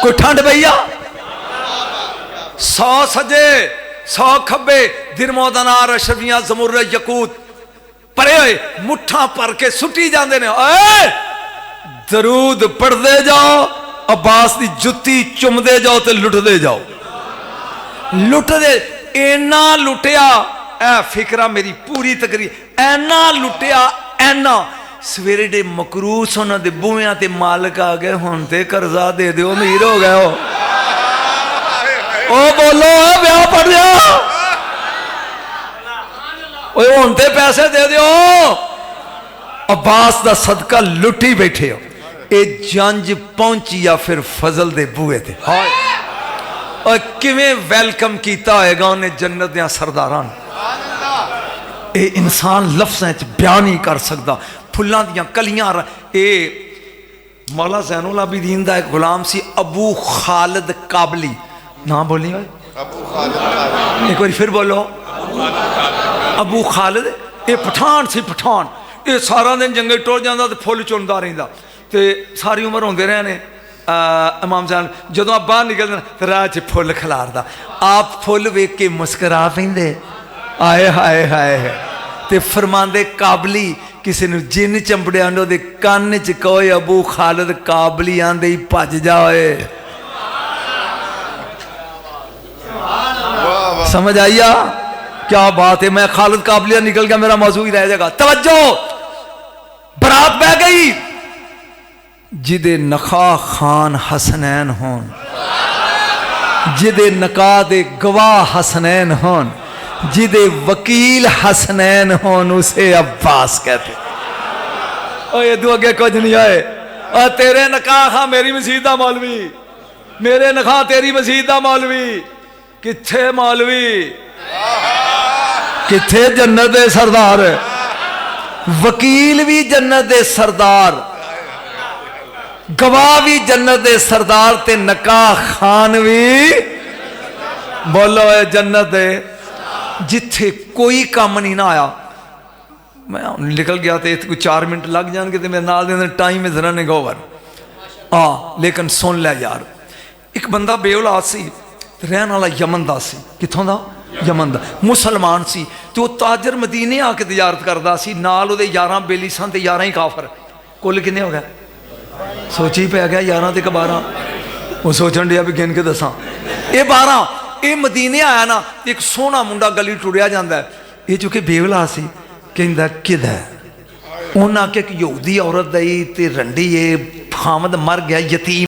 कोई ठंड भैया? 100 सजे, 100 खब्बे, दिरमोदनार, अशरफियां, जमुर्रद, यकूत परे हुए मुठा भर के सुटी जाते ने। ओए दरूद पढ़ते जाओ, अब्बास की जुत्ती चुमदे जाओ तो लुटते जाओ। लुटदे इना लुटिया, ऐ फिक्रा मेरी पूरी तकरीर, ऐना लुटिया ऐना सवेरे दे मकरूस उन्होंने बूहियां ते मालिक आ गए हुण ते कर्जा दे दिओ अमीर हो गए ओ बोलो ब्याह पड़ गया हुण ते पैसे दे दिओ अब्बास दा सदका लुटी बैठे हो ये जंज पहुंची या फिर फजल दे बूहे ते और किवें वेलकम किया होएगा उन्हें जन्नत दे सरदारां ये इंसान लफ्ज़ां च बयान नहीं कर सकता फुल्लां दियां कलियां ये मौला ज़ैनुल आबिदीन दा एक गुलाम सी अबू खालिद काबली नाम बोली भाई एक बार फिर बोलो अबू खालिद ये पठान सी पठान ये सारा दिन जंगल टुर जाता तो फुल चुनता रहिंदा ते सारी उम्र होंदे रहे ने इमाम जान जदों आप बाहर निकलते तो राह च फुल खिलारदा आप फुल वेख के मुस्करा पेंदे आए हाय हाय ते फरमांदे काबली किसी ने जिन चंबड़िया दे कान च कहो अबू खालिद काबली आंदे ही भज जाए समझ आइया क्या बात है मैं खालिद काबलिया निकल गया मेरा मौजू ही रह जाएगा तवज्जो बरात बह गई जिदे नखा खान हसनैन होन जिदे नका दे गवाह हसनैन होन जिदे वकील हसनैन होन उसे अब्बास कहते ये दो अगे कुछ नहीं आए और तेरे नका खा मेरी मसीद दा मौलवी मेरे नखा तेरी मसीद दा मौलवी किथे मौलवी किथे जन्नत दे सरदार वकील भी जन्नत दे सरदार गवाह भी जन्नत दे सरदार ते नकाह खान भी बोलो है जन्नत दे जिथे कोई काम नहीं ना आया मैं निकल गया तो कोई 4 मिनट लग जाएंगे तो मेरे नाल दे टाइम में जरा ने गोवर लेकिन सुन लिया यार एक बंदा बेऔलाद सी रहन वाला यमन दा सी किथों दा यमन दा मुसलमान सी तो ताजर मदीने आके तिजारत करता सी नाल उहदे 11 बेली सन ते 11 ही काफर कुल किन्ने हो गए सोची पै गया 11 ते 12 वो सोचन दिया भी गिन के दसा ये 12 ये मदीने आया ना एक सोहना मुंडा गली टुरिया जाता है ये चूंकि बेवला सी कहता किद है उन्हें आख्या कि यहूदी औरत दई ते रंडी है खामद मर गया यतीम